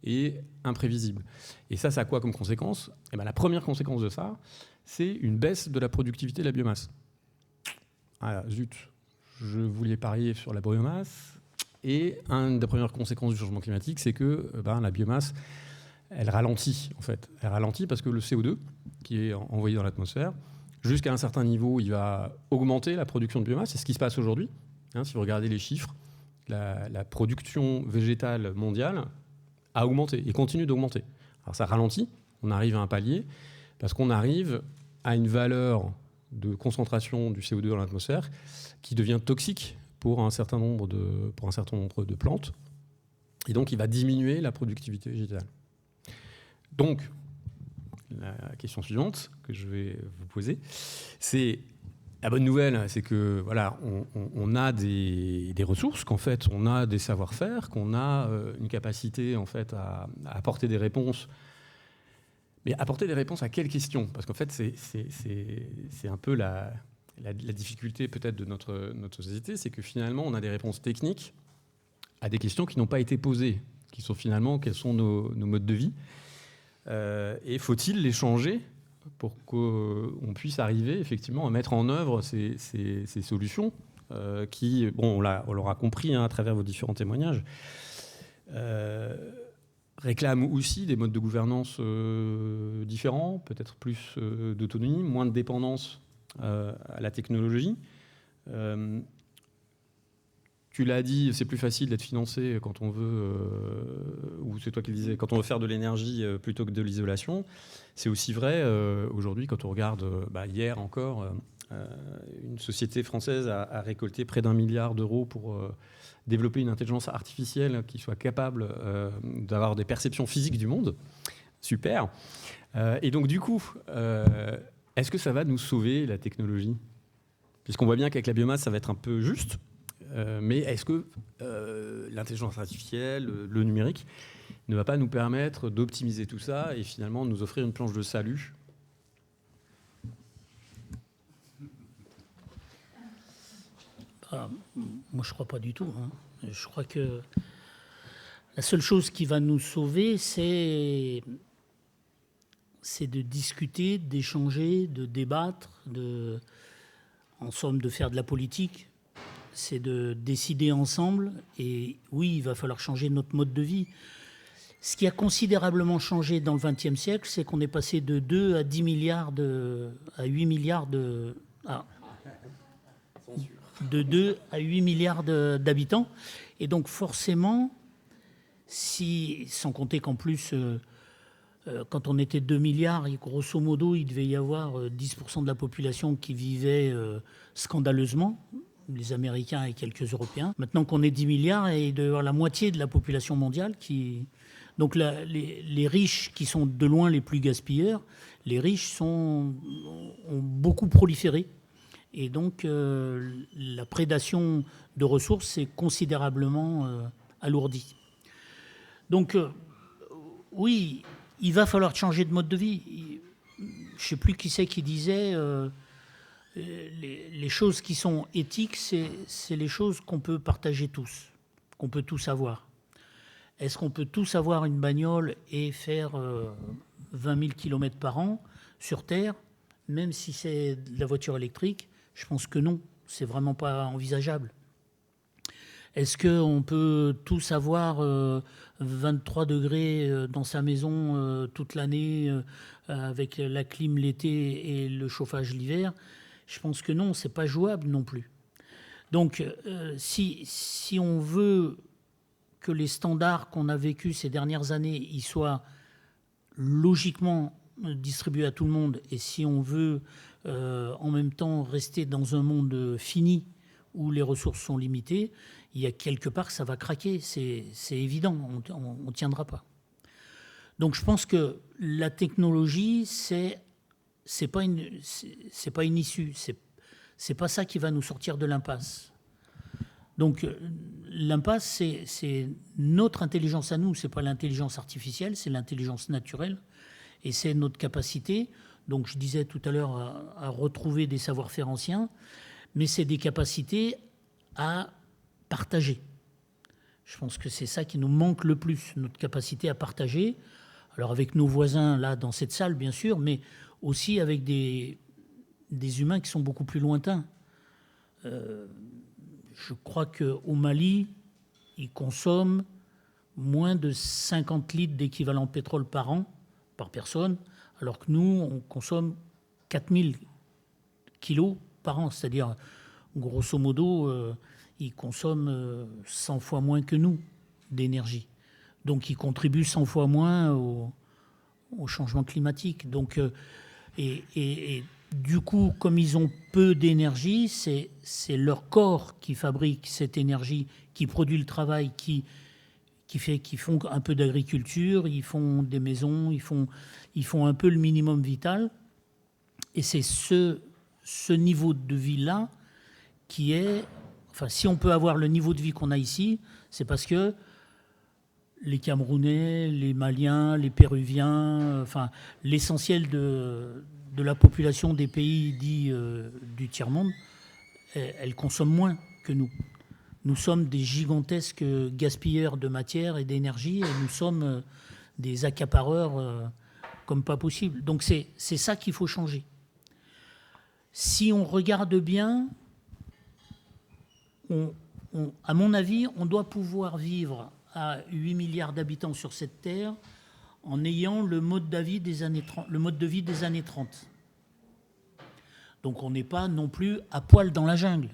et imprévisible. Et ça a quoi comme conséquence ? La première conséquence de ça, c'est une baisse de la productivité de la biomasse. Ah zut, je voulais parier sur la biomasse. Et une des premières conséquences du changement climatique, c'est que la biomasse, elle ralentit en fait. Elle ralentit parce que le CO2, qui est envoyé dans l'atmosphère, jusqu'à un certain niveau, il va augmenter la production de biomasse. C'est ce qui se passe aujourd'hui. Si vous regardez les chiffres, la production végétale mondiale a augmenté et continue d'augmenter. Alors ça ralentit, on arrive à un palier, parce qu'on arrive à une valeur de concentration du CO2 dans l'atmosphère qui devient toxique pour un certain nombre de plantes. Et donc, il va diminuer la productivité végétale. Donc, la question suivante que je vais vous poser, c'est... La bonne nouvelle, c'est que voilà, on a des ressources, qu'en fait, on a des savoir-faire, qu'on a une capacité en fait à apporter des réponses. Mais apporter des réponses à quelles questions ? Parce qu'en fait, c'est un peu la difficulté peut-être de notre société, c'est que finalement, on a des réponses techniques à des questions qui n'ont pas été posées, qui sont finalement quels sont nos modes de vie, et faut-il les changer pour qu'on puisse arriver effectivement à mettre en œuvre ces solutions qui, on l'aura compris à travers vos différents témoignages, réclament aussi des modes de gouvernance différents, peut-être plus d'autonomie, moins de dépendance à la technologie. Tu l'as dit, c'est plus facile d'être financé quand on veut, ou c'est toi qui le disais, quand on veut faire de l'énergie plutôt que de l'isolation. C'est aussi vrai aujourd'hui quand on regarde, hier encore, une société française a récolté près d'1 milliard d'euros pour développer une intelligence artificielle qui soit capable d'avoir des perceptions physiques du monde. Super. Et donc du coup, est-ce que ça va nous sauver la technologie ? Puisqu'on voit bien qu'avec la biomasse, ça va être un peu juste. Mais est-ce que l'intelligence artificielle, le numérique, ne va pas nous permettre d'optimiser tout ça et finalement nous offrir une planche de salut ? Moi, je ne crois pas du tout. Je crois que la seule chose qui va nous sauver, c'est de discuter, d'échanger, de débattre, en somme de faire de la politique. C'est de décider ensemble. Et oui, il va falloir changer notre mode de vie. Ce qui a considérablement changé dans le XXe siècle, c'est qu'on est passé de 2 à 10 milliards à 8 milliards de 2 à 8 milliards d'habitants. Et donc forcément, sans compter qu'en plus, quand on était 2 milliards, grosso modo, il devait y avoir 10% de la population qui vivait scandaleusement, les Américains et quelques Européens. Maintenant qu'on est 10 milliards, il doit y avoir la moitié de la population mondiale qui... Donc les riches, qui sont de loin les plus gaspilleurs, les riches ont beaucoup proliféré. Et donc la prédation de ressources s'est considérablement alourdie. Donc oui, il va falloir changer de mode de vie. Je ne sais plus qui c'est qui disait... les choses qui sont éthiques, c'est les choses qu'on peut partager tous, qu'on peut tous avoir. Est-ce qu'on peut tous avoir une bagnole et faire 20 000 km par an sur Terre, même si c'est de la voiture électrique ? Je pense que non, c'est vraiment pas envisageable. Est-ce qu'on peut tous avoir 23 degrés dans sa maison toute l'année avec la clim l'été et le chauffage l'hiver ? Je pense que non, c'est pas jouable non plus. Donc, si on veut que les standards qu'on a vécus ces dernières années y soient logiquement distribués à tout le monde, et si on veut en même temps rester dans un monde fini où les ressources sont limitées, il y a quelque part que ça va craquer, c'est évident, on ne tiendra pas. Donc je pense que la technologie, c'est pas une issue, c'est pas ça qui va nous sortir de l'impasse. Donc l'impasse, c'est notre intelligence à nous, c'est pas l'intelligence artificielle, c'est l'intelligence naturelle, et c'est notre capacité. Donc je disais tout à l'heure à retrouver des savoir-faire anciens, mais c'est des capacités à partager. Je pense que c'est ça qui nous manque le plus, notre capacité à partager. Alors avec nos voisins là dans cette salle, bien sûr, mais aussi avec des humains qui sont beaucoup plus lointains. Je crois qu'au Mali, ils consomment moins de 50 litres d'équivalent pétrole par an, par personne, alors que nous, on consomme 4000 kilos par an. C'est-à-dire, grosso modo, ils consomment 100 fois moins que nous d'énergie. Donc, ils contribuent 100 fois moins au changement climatique. Donc, et du coup, comme ils ont peu d'énergie, c'est leur corps qui fabrique cette énergie, qui produit le travail, qui font un peu d'agriculture, ils font des maisons, ils font un peu le minimum vital. Et c'est ce niveau de vie-là qui est... Enfin, si on peut avoir le niveau de vie qu'on a ici, c'est parce que les Camerounais, les Maliens, les Péruviens, enfin, l'essentiel de la population des pays dits du tiers-monde, elle consomme moins que nous. Nous sommes des gigantesques gaspilleurs de matière et d'énergie, et nous sommes des accapareurs comme pas possible. Donc c'est ça qu'il faut changer. Si on regarde bien, à mon avis, on doit pouvoir vivre à 8 milliards d'habitants sur cette terre en ayant le mode de vie des années 30. Donc on n'est pas non plus à poil dans la jungle.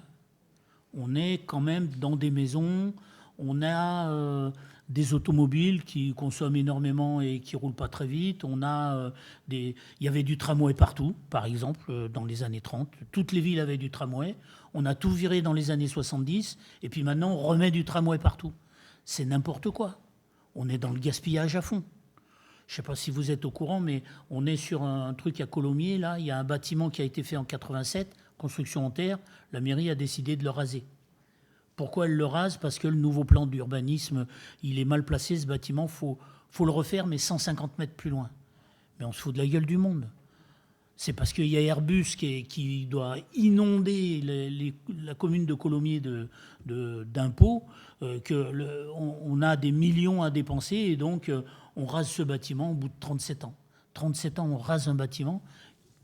On est quand même dans des maisons, on a des automobiles qui consomment énormément et qui ne roulent pas très vite. Il y avait du tramway partout, par exemple, dans les années 30. Toutes les villes avaient du tramway. On a tout viré dans les années 70, et puis maintenant on remet du tramway partout. C'est n'importe quoi. On est dans le gaspillage à fond. Je ne sais pas si vous êtes au courant, mais on est sur un truc à Colomiers, là. Il y a un bâtiment qui a été fait en 87, construction en terre. La mairie a décidé de le raser. Pourquoi elle le rase? Parce que le nouveau plan d'urbanisme, il est mal placé, ce bâtiment. Faut le refaire, mais 150 mètres plus loin. Mais on se fout de la gueule du monde. C'est parce qu'il y a Airbus qui doit inonder la commune de Colomiers d'impôts qu'on a des millions à dépenser, et donc on rase ce bâtiment au bout de 37 ans. 37 ans, on rase un bâtiment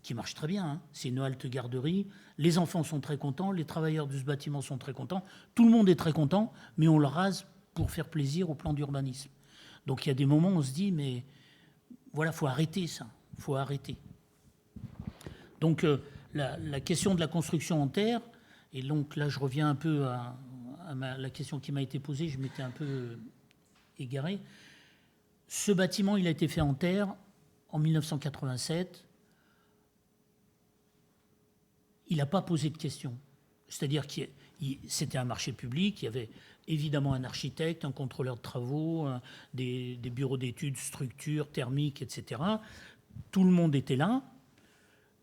qui marche très bien, hein. C'est une halte garderie. Les enfants sont très contents, les travailleurs de ce bâtiment sont très contents. Tout le monde est très content, mais on le rase pour faire plaisir au plan d'urbanisme. Donc il y a des moments où on se dit, mais voilà, il faut arrêter ça. Il faut arrêter. Donc la question de la construction en terre, et donc là je reviens un peu à la question qui m'a été posée, je m'étais un peu égaré. Ce bâtiment, il a été fait en terre en 1987. Il n'a pas posé de questions. C'est-à-dire que c'était un marché public, il y avait évidemment un architecte, un contrôleur de travaux, des bureaux d'études, structures, thermiques, etc. Tout le monde était là,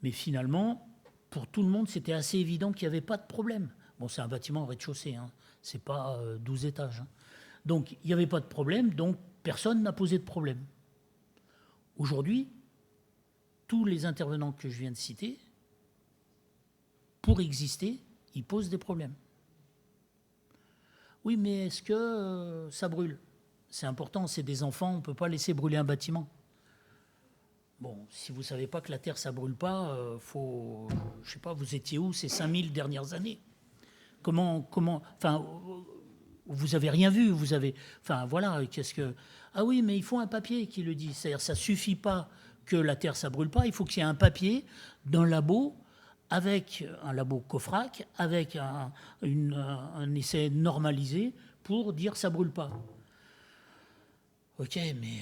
mais finalement, pour tout le monde, c'était assez évident qu'il n'y avait pas de problème. Bon, c'est un bâtiment au rez-de-chaussée, hein. C'est pas 12 étages. Hein. Donc, il n'y avait pas de problème, donc personne n'a posé de problème. Aujourd'hui, tous les intervenants que je viens de citer, pour exister, ils posent des problèmes. Oui, mais est-ce que ça brûle? C'est important, c'est des enfants, on ne peut pas laisser brûler un bâtiment. Bon, si vous ne savez pas que la terre, ça ne brûle pas, je ne sais pas, vous étiez où ces 5000 dernières années? Enfin, vous n'avez rien vu, enfin voilà, ah oui, mais il faut un papier qui le dit. C'est-à-dire, ça ne suffit pas que la terre, ça ne brûle pas, il faut qu'il y ait un papier d'un labo, avec un labo COFRAC, avec un essai normalisé pour dire ça ne brûle pas. Ok, mais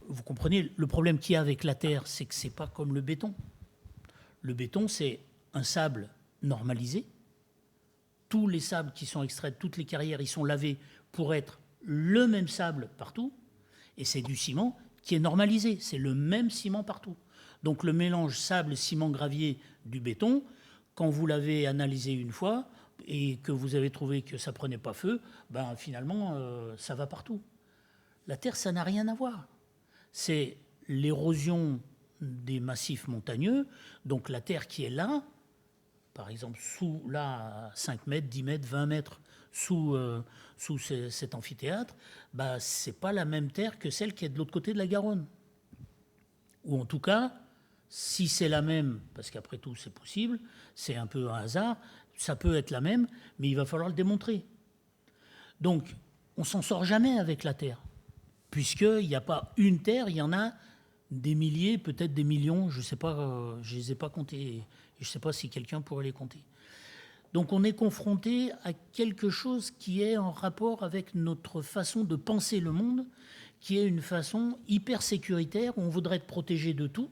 vous comprenez, le problème qu'il y a avec la Terre, c'est que c'est pas comme le béton. Le béton, c'est un sable normalisé. Tous les sables qui sont extraits de toutes les carrières, ils sont lavés pour être le même sable partout. Et c'est du ciment qui est normalisé. C'est le même ciment partout. Donc le mélange sable-ciment-gravier du béton, quand vous l'avez analysé une fois et que vous avez trouvé que ça prenait pas feu, ben finalement, ça va partout. La Terre, ça n'a rien à voir. C'est l'érosion des massifs montagneux, donc la Terre qui est là, par exemple, là, à 5 mètres, 10 mètres, 20 mètres sous cet amphithéâtre, bah, ce n'est pas la même terre que celle qui est de l'autre côté de la Garonne. Ou en tout cas, si c'est la même, parce qu'après tout, c'est possible, c'est un peu un hasard, ça peut être la même, mais il va falloir le démontrer. Donc, on ne s'en sort jamais avec la Terre, puisqu'il n'y a pas une Terre, il y en a des milliers, peut-être des millions, je ne sais pas, je ne les ai pas comptés. Je ne sais pas si quelqu'un pourrait les compter. Donc on est confronté à quelque chose qui est en rapport avec notre façon de penser le monde, qui est une façon hyper sécuritaire, où on voudrait être protégé de tout,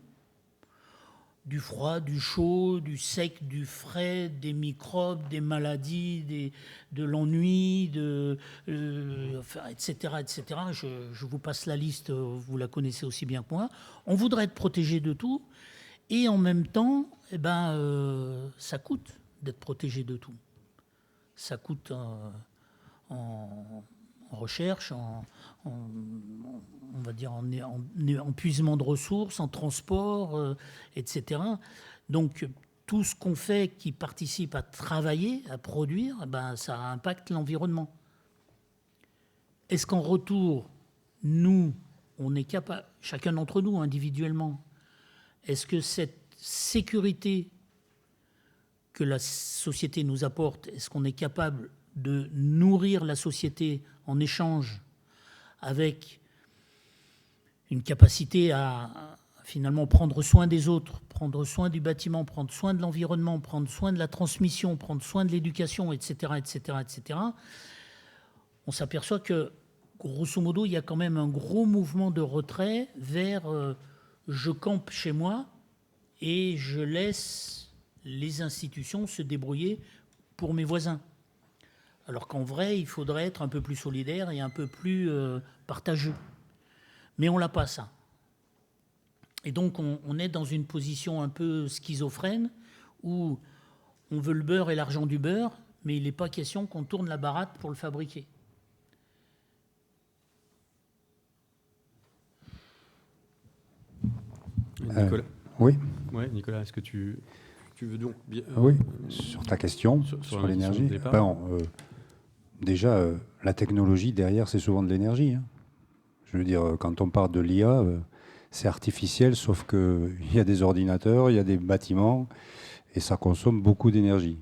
du froid, du chaud, du sec, du frais, des microbes, des maladies, de l'ennui, etc., etc. Je vous passe la liste, vous la connaissez aussi bien que moi. On voudrait être protégé de tout, et en même temps, eh ben, ça coûte d'être protégé de tout. Ça coûte en recherche, on va dire en puisement de ressources, en transport, etc. Donc tout ce qu'on fait qui participe à travailler, à produire, eh ben, ça impacte l'environnement. Est-ce qu'en retour, nous, on est capable, chacun d'entre nous individuellement, est-ce que cette sécurité que la société nous apporte, est-ce qu'on est capable de nourrir la société en échange avec une capacité à finalement prendre soin des autres, prendre soin du bâtiment, prendre soin de l'environnement, prendre soin de la transmission, prendre soin de l'éducation, etc., etc., etc. On s'aperçoit que, grosso modo, il y a quand même un gros mouvement de retrait vers je campe chez moi et je laisse les institutions se débrouiller pour mes voisins. Alors qu'en vrai, il faudrait être un peu plus solidaire et un peu plus partageux. Mais on l'a pas, ça. Et donc, on est dans une position un peu schizophrène où on veut le beurre et l'argent du beurre, mais il n'est pas question qu'on tourne la baratte pour le fabriquer. Nicolas. Oui. Ouais, Nicolas, est-ce que tu veux donc bien, Oui, sur ta question, sur l'énergie. Déjà, la technologie derrière, c'est souvent de l'énergie. Hein. Je veux dire, quand on parle de l'IA, c'est artificiel, sauf qu'il y a des ordinateurs, il y a des bâtiments, et ça consomme beaucoup d'énergie.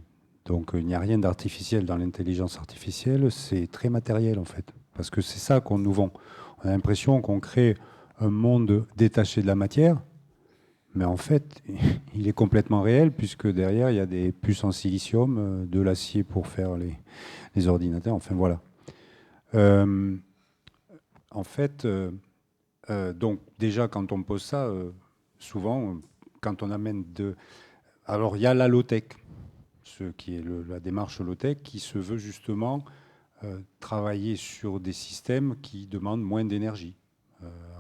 Donc, il n'y a rien d'artificiel dans l'intelligence artificielle, c'est très matériel, en fait. Parce que c'est ça qu'on nous vend. On a l'impression qu'on crée un monde détaché de la matière, mais en fait, il est complètement réel, puisque derrière, il y a des puces en silicium, de l'acier pour faire les ordinateurs, enfin voilà. En fait, donc déjà, quand on pose ça, souvent, quand on amène de... Alors, il y a la low-tech, ce qui est la démarche low-tech, qui se veut justement travailler sur des systèmes qui demandent moins d'énergie,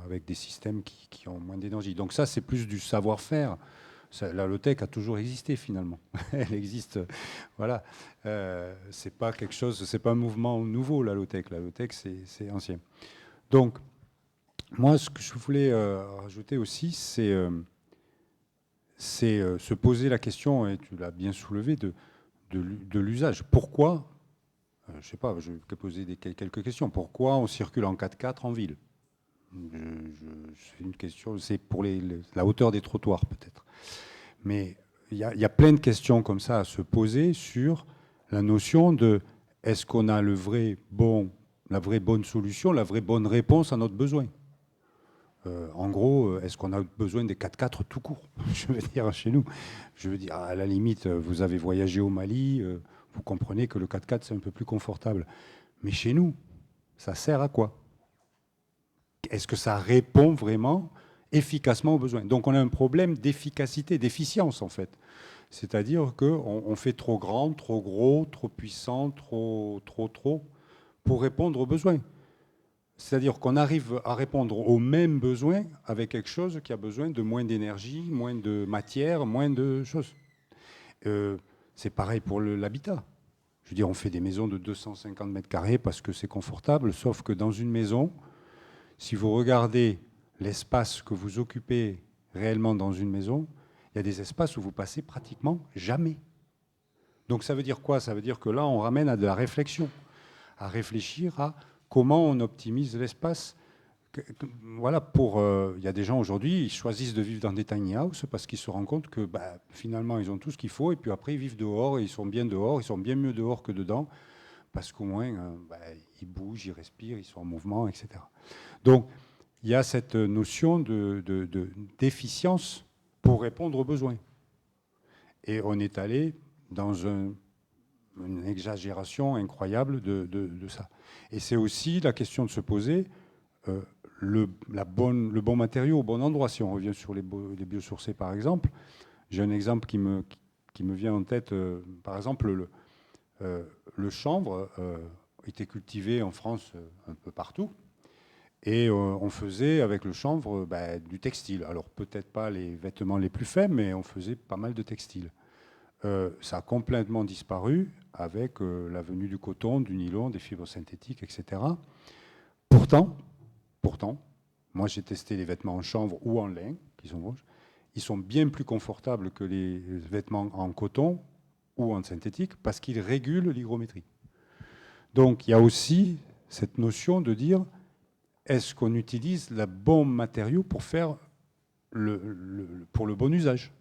avec des systèmes qui ont moins d'énergie. Donc ça, c'est plus du savoir-faire. La low-tech a toujours existé, finalement. Elle existe, voilà. C'est pas quelque chose, c'est pas un mouvement nouveau, la low-tech. La low-tech, c'est ancien. Donc, moi, ce que je voulais rajouter aussi, c'est se poser la question, et tu l'as bien soulevé, de l'usage. Pourquoi, je ne sais pas, je vais poser quelques questions. Pourquoi on circule en 4x4 en ville ? C'est une question, c'est pour la hauteur des trottoirs, peut-être. Mais il y a plein de questions comme ça à se poser sur la notion de est-ce qu'on a la vraie bonne solution, la vraie bonne réponse à notre besoin. En gros, est-ce qu'on a besoin des 4x4 tout court ? Je veux dire, chez nous. Je veux dire, à la limite, vous avez voyagé au Mali, vous comprenez que le 4x4, c'est un peu plus confortable. Mais chez nous, ça sert à quoi ? est-ce que ça répond vraiment efficacement aux besoins? Donc on a un problème d'efficacité, d'efficience en fait. C'est-à-dire qu'on fait trop grand, trop gros, trop puissant, trop pour répondre aux besoins. C'est-à-dire qu'on arrive à répondre aux mêmes besoins avec quelque chose qui a besoin de moins d'énergie, moins de matière, moins de choses. C'est pareil pour l'habitat. Je veux dire, on fait des maisons de 250 mètres carrés parce que c'est confortable, sauf que dans une maison, si vous regardez l'espace que vous occupez réellement dans une maison, il y a des espaces où vous passez pratiquement jamais. Donc ça veut dire quoi? Ça veut dire que là, on ramène à de la réflexion, à réfléchir à comment on optimise l'espace. Voilà, il y a des gens aujourd'hui, ils choisissent de vivre dans des tiny houses parce qu'ils se rendent compte que finalement, ils ont tout ce qu'il faut et puis après, ils vivent dehors et ils sont bien dehors, ils sont bien mieux dehors que dedans parce qu'au moins, ils bougent, ils respirent, ils sont en mouvement, etc. Donc, il y a cette notion d'efficience pour répondre aux besoins. Et on est allé dans une exagération incroyable de ça. Et c'est aussi la question de se poser le bon matériau au bon endroit. Si on revient sur les biosourcés, par exemple, j'ai un exemple qui me vient en tête. Par exemple, le chanvre était cultivé en France un peu partout. Et on faisait avec le chanvre du textile. Alors peut-être pas les vêtements les plus faibles, mais on faisait pas mal de textile. Ça a complètement disparu avec la venue du coton, du nylon, des fibres synthétiques, etc. Pourtant, moi j'ai testé les vêtements en chanvre ou en lin, qui sont rouges. Ils sont bien plus confortables que les vêtements en coton ou en synthétique parce qu'ils régulent l'hygrométrie. Donc il y a aussi cette notion de dire est-ce qu'on utilise le bon matériau pour faire pour le bon usage?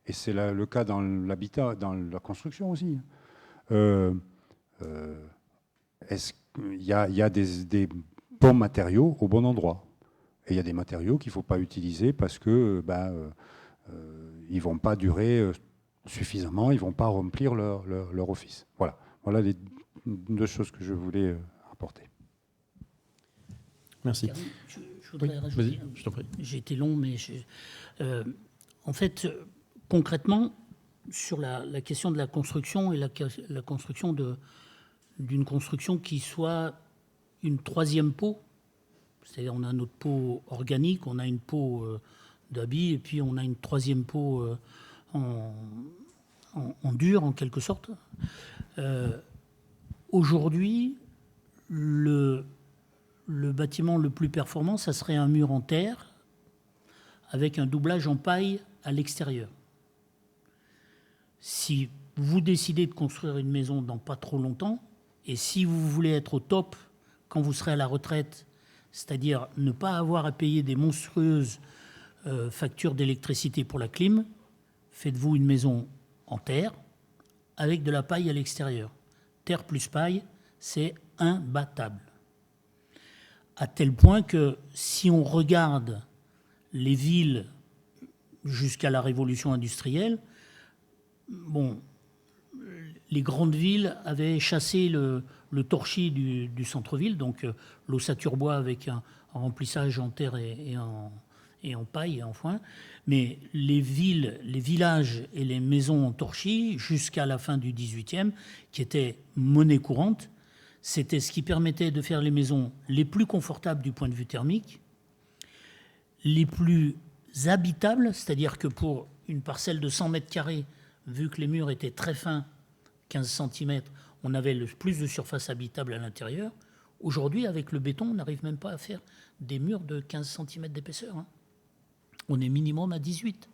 Et c'est le cas dans l'habitat, dans la construction aussi. Est-ce qu'il y a des bons matériaux au bon endroit? Et il y a des matériaux qu'il ne faut pas utiliser parce que ils ne vont pas durer suffisamment, ils ne vont pas remplir leur office. Voilà les deux choses que je voulais apporter. Merci. Je voudrais rajouter. Vas-y, je t'en prie. J'ai été long, mais en fait, concrètement, sur la question de la construction et la construction d'une construction qui soit une troisième peau, c'est-à-dire on a notre peau organique, on a une peau d'habit, et puis on a une troisième peau en dur, en quelque sorte. Aujourd'hui, le bâtiment le plus performant, ça serait un mur en terre avec un doublage en paille à l'extérieur. Si vous décidez de construire une maison dans pas trop longtemps, et si vous voulez être au top quand vous serez à la retraite, c'est-à-dire ne pas avoir à payer des monstrueuses factures d'électricité pour la clim, faites-vous une maison en terre avec de la paille à l'extérieur. Terre plus paille, c'est imbattable. À tel point que si on regarde les villes jusqu'à la révolution industrielle, les grandes villes avaient chassé le torchis du centre-ville, donc l'ossature-bois avec un remplissage en terre et en paille et en foin. Mais les villes, les villages et les maisons en torchis, jusqu'à la fin du XVIIIe, qui étaient monnaie courante, c'était ce qui permettait de faire les maisons les plus confortables du point de vue thermique, les plus habitables, c'est-à-dire que pour une parcelle de 100 mètres carrés, vu que les murs étaient très fins, 15 cm, on avait le plus de surface habitable à l'intérieur. Aujourd'hui, avec le béton, on n'arrive même pas à faire des murs de 15 cm d'épaisseur. On est minimum à 18.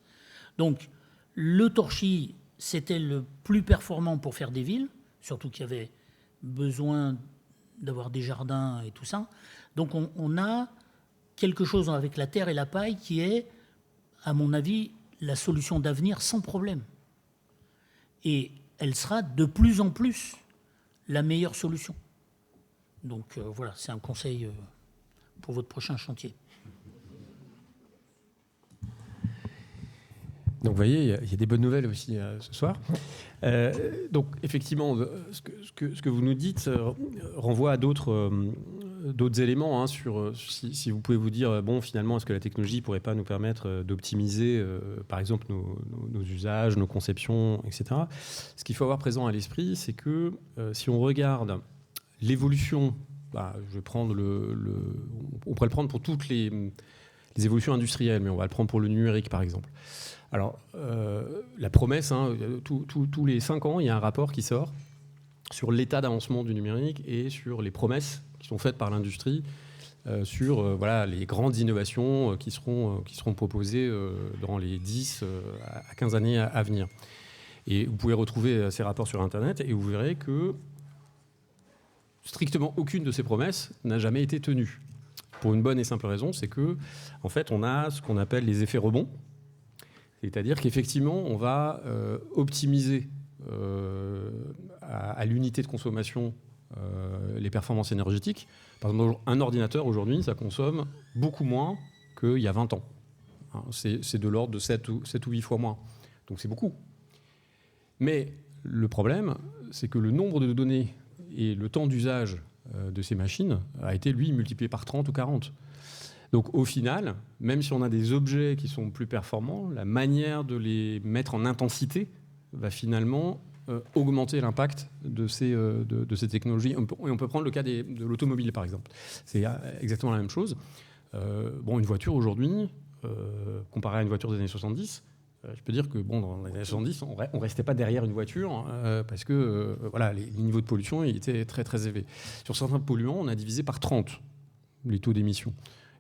Donc, le torchis, c'était le plus performant pour faire des villes, surtout qu'il y avait besoin d'avoir des jardins et tout ça. Donc, on a quelque chose avec la terre et la paille qui est, à mon avis, la solution d'avenir sans problème. Et elle sera de plus en plus la meilleure solution. Donc voilà, c'est un conseil pour votre prochain chantier. Donc vous voyez, il y a des bonnes nouvelles aussi ce soir. Donc effectivement, ce que vous nous dites renvoie à d'autres d'autres éléments sur si vous pouvez vous dire, bon, finalement, est-ce que la technologie ne pourrait pas nous permettre d'optimiser, par exemple, nos usages, nos conceptions, etc. Ce qu'il faut avoir présent à l'esprit, c'est que si on regarde l'évolution, je vais prendre on pourrait le prendre pour toutes les évolutions industrielles, mais on va le prendre pour le numérique, par exemple. Alors, la promesse, tous les 5 ans, il y a un rapport qui sort sur l'état d'avancement du numérique et sur les promesses qui sont faites par l'industrie sur les grandes innovations qui seront proposées dans les 10 à 15 années à venir. Et vous pouvez retrouver ces rapports sur Internet et vous verrez que strictement aucune de ces promesses n'a jamais été tenue. Pour une bonne et simple raison, c'est que, en fait, on a ce qu'on appelle les effets rebonds. C'est-à-dire qu'effectivement, on va optimiser à l'unité de consommation les performances énergétiques. Par exemple, un ordinateur, aujourd'hui, ça consomme beaucoup moins qu'il y a 20 ans. C'est de l'ordre de 7 ou 8 fois moins. Donc c'est beaucoup. Mais le problème, c'est que le nombre de données et le temps d'usage de ces machines a été, lui, multiplié par 30 ou 40. Donc au final, même si on a des objets qui sont plus performants, la manière de les mettre en intensité va finalement augmenter l'impact de ces technologies. On peut prendre le cas de l'automobile, par exemple. C'est exactement la même chose. Une voiture aujourd'hui, comparée à une voiture des années 70, je peux dire que dans les années 70, on ne restait pas derrière une voiture parce que les niveaux de pollution étaient très, très élevés. Sur certains polluants, on a divisé par 30 les taux d'émission.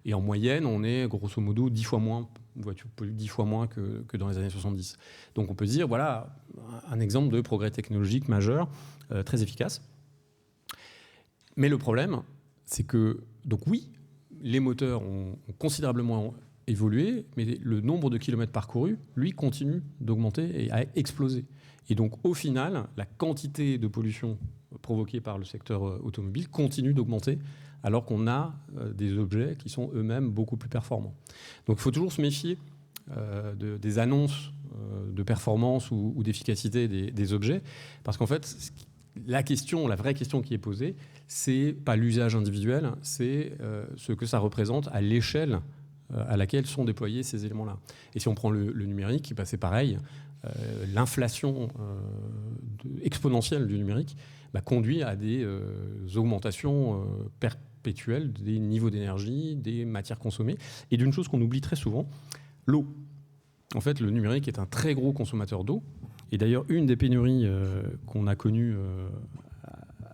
Et en moyenne, on est grosso modo 10 fois moins, une voiture pollue 10 fois moins que dans les années 70. Donc on peut se dire, voilà, un exemple de progrès technologique majeur, très efficace. Mais le problème, c'est que, donc oui, les moteurs ont considérablement évolué, mais le nombre de kilomètres parcourus, lui, continue d'augmenter et a explosé. Et donc au final, la quantité de pollution provoquée par le secteur automobile continue d'augmenter, alors qu'on a des objets qui sont eux-mêmes beaucoup plus performants. Donc il faut toujours se méfier des annonces de performance ou d'efficacité des objets, parce qu'en fait, la vraie question qui est posée, c'est pas l'usage individuel, c'est ce que ça représente à l'échelle à laquelle sont déployés ces éléments-là. Et si on prend le numérique, c'est pareil, l'inflation exponentielle du numérique conduit à des augmentations perpétuelles des niveaux d'énergie, des matières consommées, et d'une chose qu'on oublie très souvent, l'eau. En fait, le numérique est un très gros consommateur d'eau, et d'ailleurs, une des pénuries qu'on a connues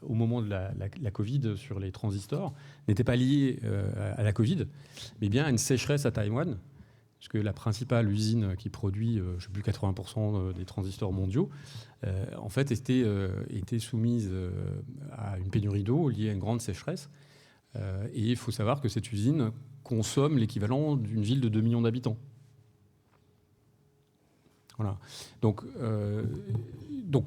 au moment de la Covid sur les transistors n'était pas liée à la Covid, mais bien à une sécheresse à Taïwan, parce que la principale usine qui produit, je ne sais plus, 80% des transistors mondiaux, en fait, était soumise à une pénurie d'eau liée à une grande sécheresse. Et il faut savoir que cette usine consomme l'équivalent d'une ville de 2 millions d'habitants. Voilà. Donc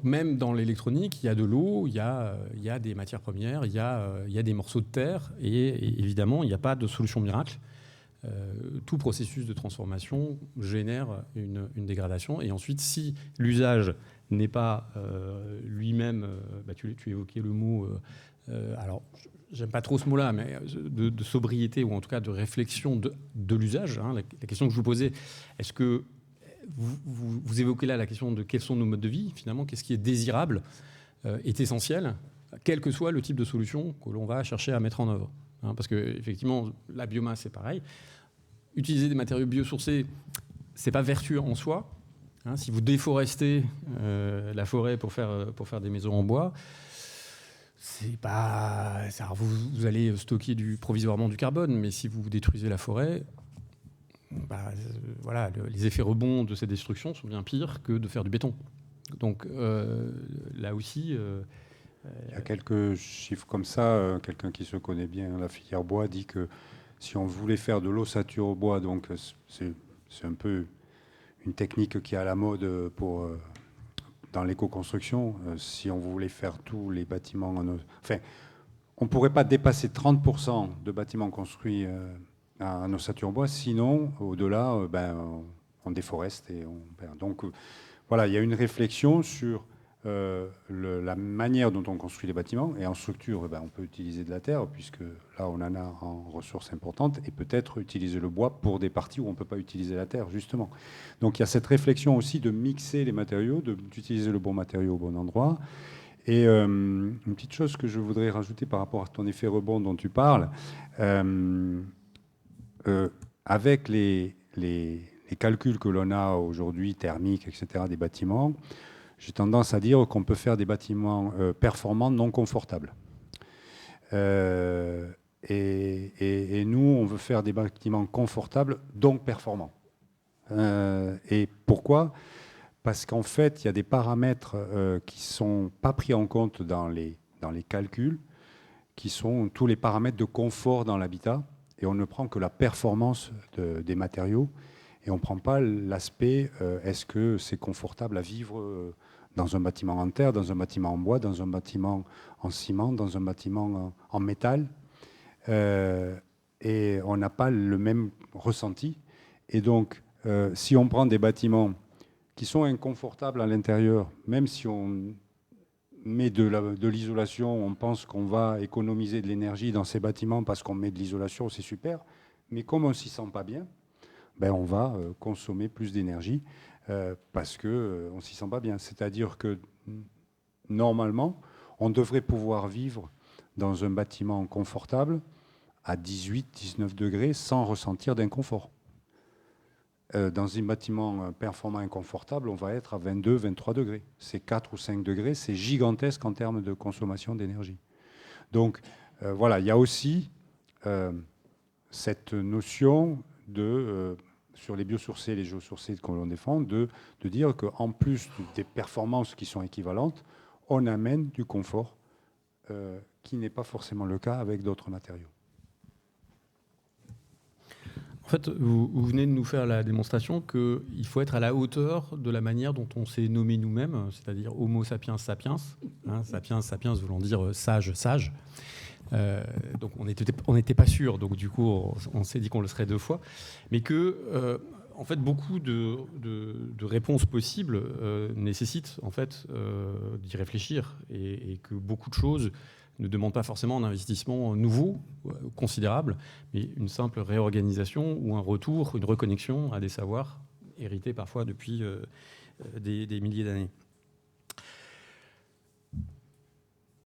même dans l'électronique, il y a de l'eau, il y a des matières premières, il y a des morceaux de terre, et évidemment, il n'y a pas de solution miracle. Tout processus de transformation génère une dégradation. Et ensuite, si l'usage n'est pas lui-même, tu évoquais le mot, alors j'aime pas trop ce mot-là, mais de sobriété, ou en tout cas de réflexion de l'usage. La question que je vous posais, est-ce que vous évoquez là la question de quels sont nos modes de vie, finalement, qu'est-ce qui est désirable, est essentiel, quel que soit le type de solution que l'on va chercher à mettre en œuvre. Parce qu'effectivement, la biomasse, c'est pareil. Utiliser des matériaux biosourcés, c'est pas vertueux en soi. Si vous déforestez la forêt pour faire des maisons en bois, c'est pas. Alors vous allez stocker provisoirement du carbone, mais si vous détruisez la forêt, les effets rebonds de ces destructions sont bien pires que de faire du béton. Donc là aussi. Il y a quelques chiffres comme ça. Quelqu'un qui se connaît bien la filière bois dit que si on voulait faire de l'ossature au bois, donc c'est un peu une technique qui est à la mode dans l'éco-construction. Si on voulait faire tous les bâtiments on ne pourrait pas dépasser 30% de bâtiments construits en ossature bois, sinon, au-delà, on déforeste et on perd. Donc voilà, il y a une réflexion sur la manière dont on construit les bâtiments. Et en structure, on peut utiliser de la terre, puisque là, on en a en ressources importantes, et peut-être utiliser le bois pour des parties où on ne peut pas utiliser la terre, justement. Donc il y a cette réflexion aussi de mixer les matériaux, d'utiliser le bon matériau au bon endroit. Et une petite chose que je voudrais rajouter par rapport à ton effet rebond dont tu parles, avec les calculs que l'on a aujourd'hui, thermiques, etc., des bâtiments, j'ai tendance à dire qu'on peut faire des bâtiments performants non confortables. Et nous, on veut faire des bâtiments confortables, donc performants. Et pourquoi ? Parce qu'en fait, il y a des paramètres qui ne sont pas pris en compte dans les calculs, qui sont tous les paramètres de confort dans l'habitat, et on ne prend que la performance des matériaux, et on ne prend pas l'aspect est-ce que c'est confortable à vivre dans un bâtiment en terre, dans un bâtiment en bois, dans un bâtiment en ciment, dans un bâtiment en métal. Et on n'a pas le même ressenti. Et donc, si on prend des bâtiments qui sont inconfortables à l'intérieur, même si on met de l'isolation, on pense qu'on va économiser de l'énergie dans ces bâtiments parce qu'on met de l'isolation, c'est super. Mais comme on ne s'y sent pas bien, on va consommer plus d'énergie parce qu'on ne s'y sent pas bien. C'est-à-dire que normalement, on devrait pouvoir vivre dans un bâtiment confortable à 18-19 degrés sans ressentir d'inconfort. Dans un bâtiment performant et confortable, on va être à 22-23 degrés. C'est 4 ou 5 degrés, c'est gigantesque en termes de consommation d'énergie. Donc voilà, il y a aussi cette notion sur les biosourcés et les géosourcés que l'on défend, de dire qu'en plus des performances qui sont équivalentes, on amène du confort qui n'est pas forcément le cas avec d'autres matériaux. En fait, vous venez de nous faire la démonstration qu'il faut être à la hauteur de la manière dont on s'est nommé nous-mêmes, c'est-à-dire Homo sapiens sapiens, sapiens sapiens voulant dire sage sage. Donc on n'était pas sûr, donc du coup on s'est dit qu'on le serait 2 fois, mais que en fait beaucoup de réponses possibles nécessitent en fait d'y réfléchir et que beaucoup de choses ne demandent pas forcément un investissement nouveau, considérable, mais une simple réorganisation ou un retour, une reconnexion à des savoirs hérités parfois depuis des milliers d'années.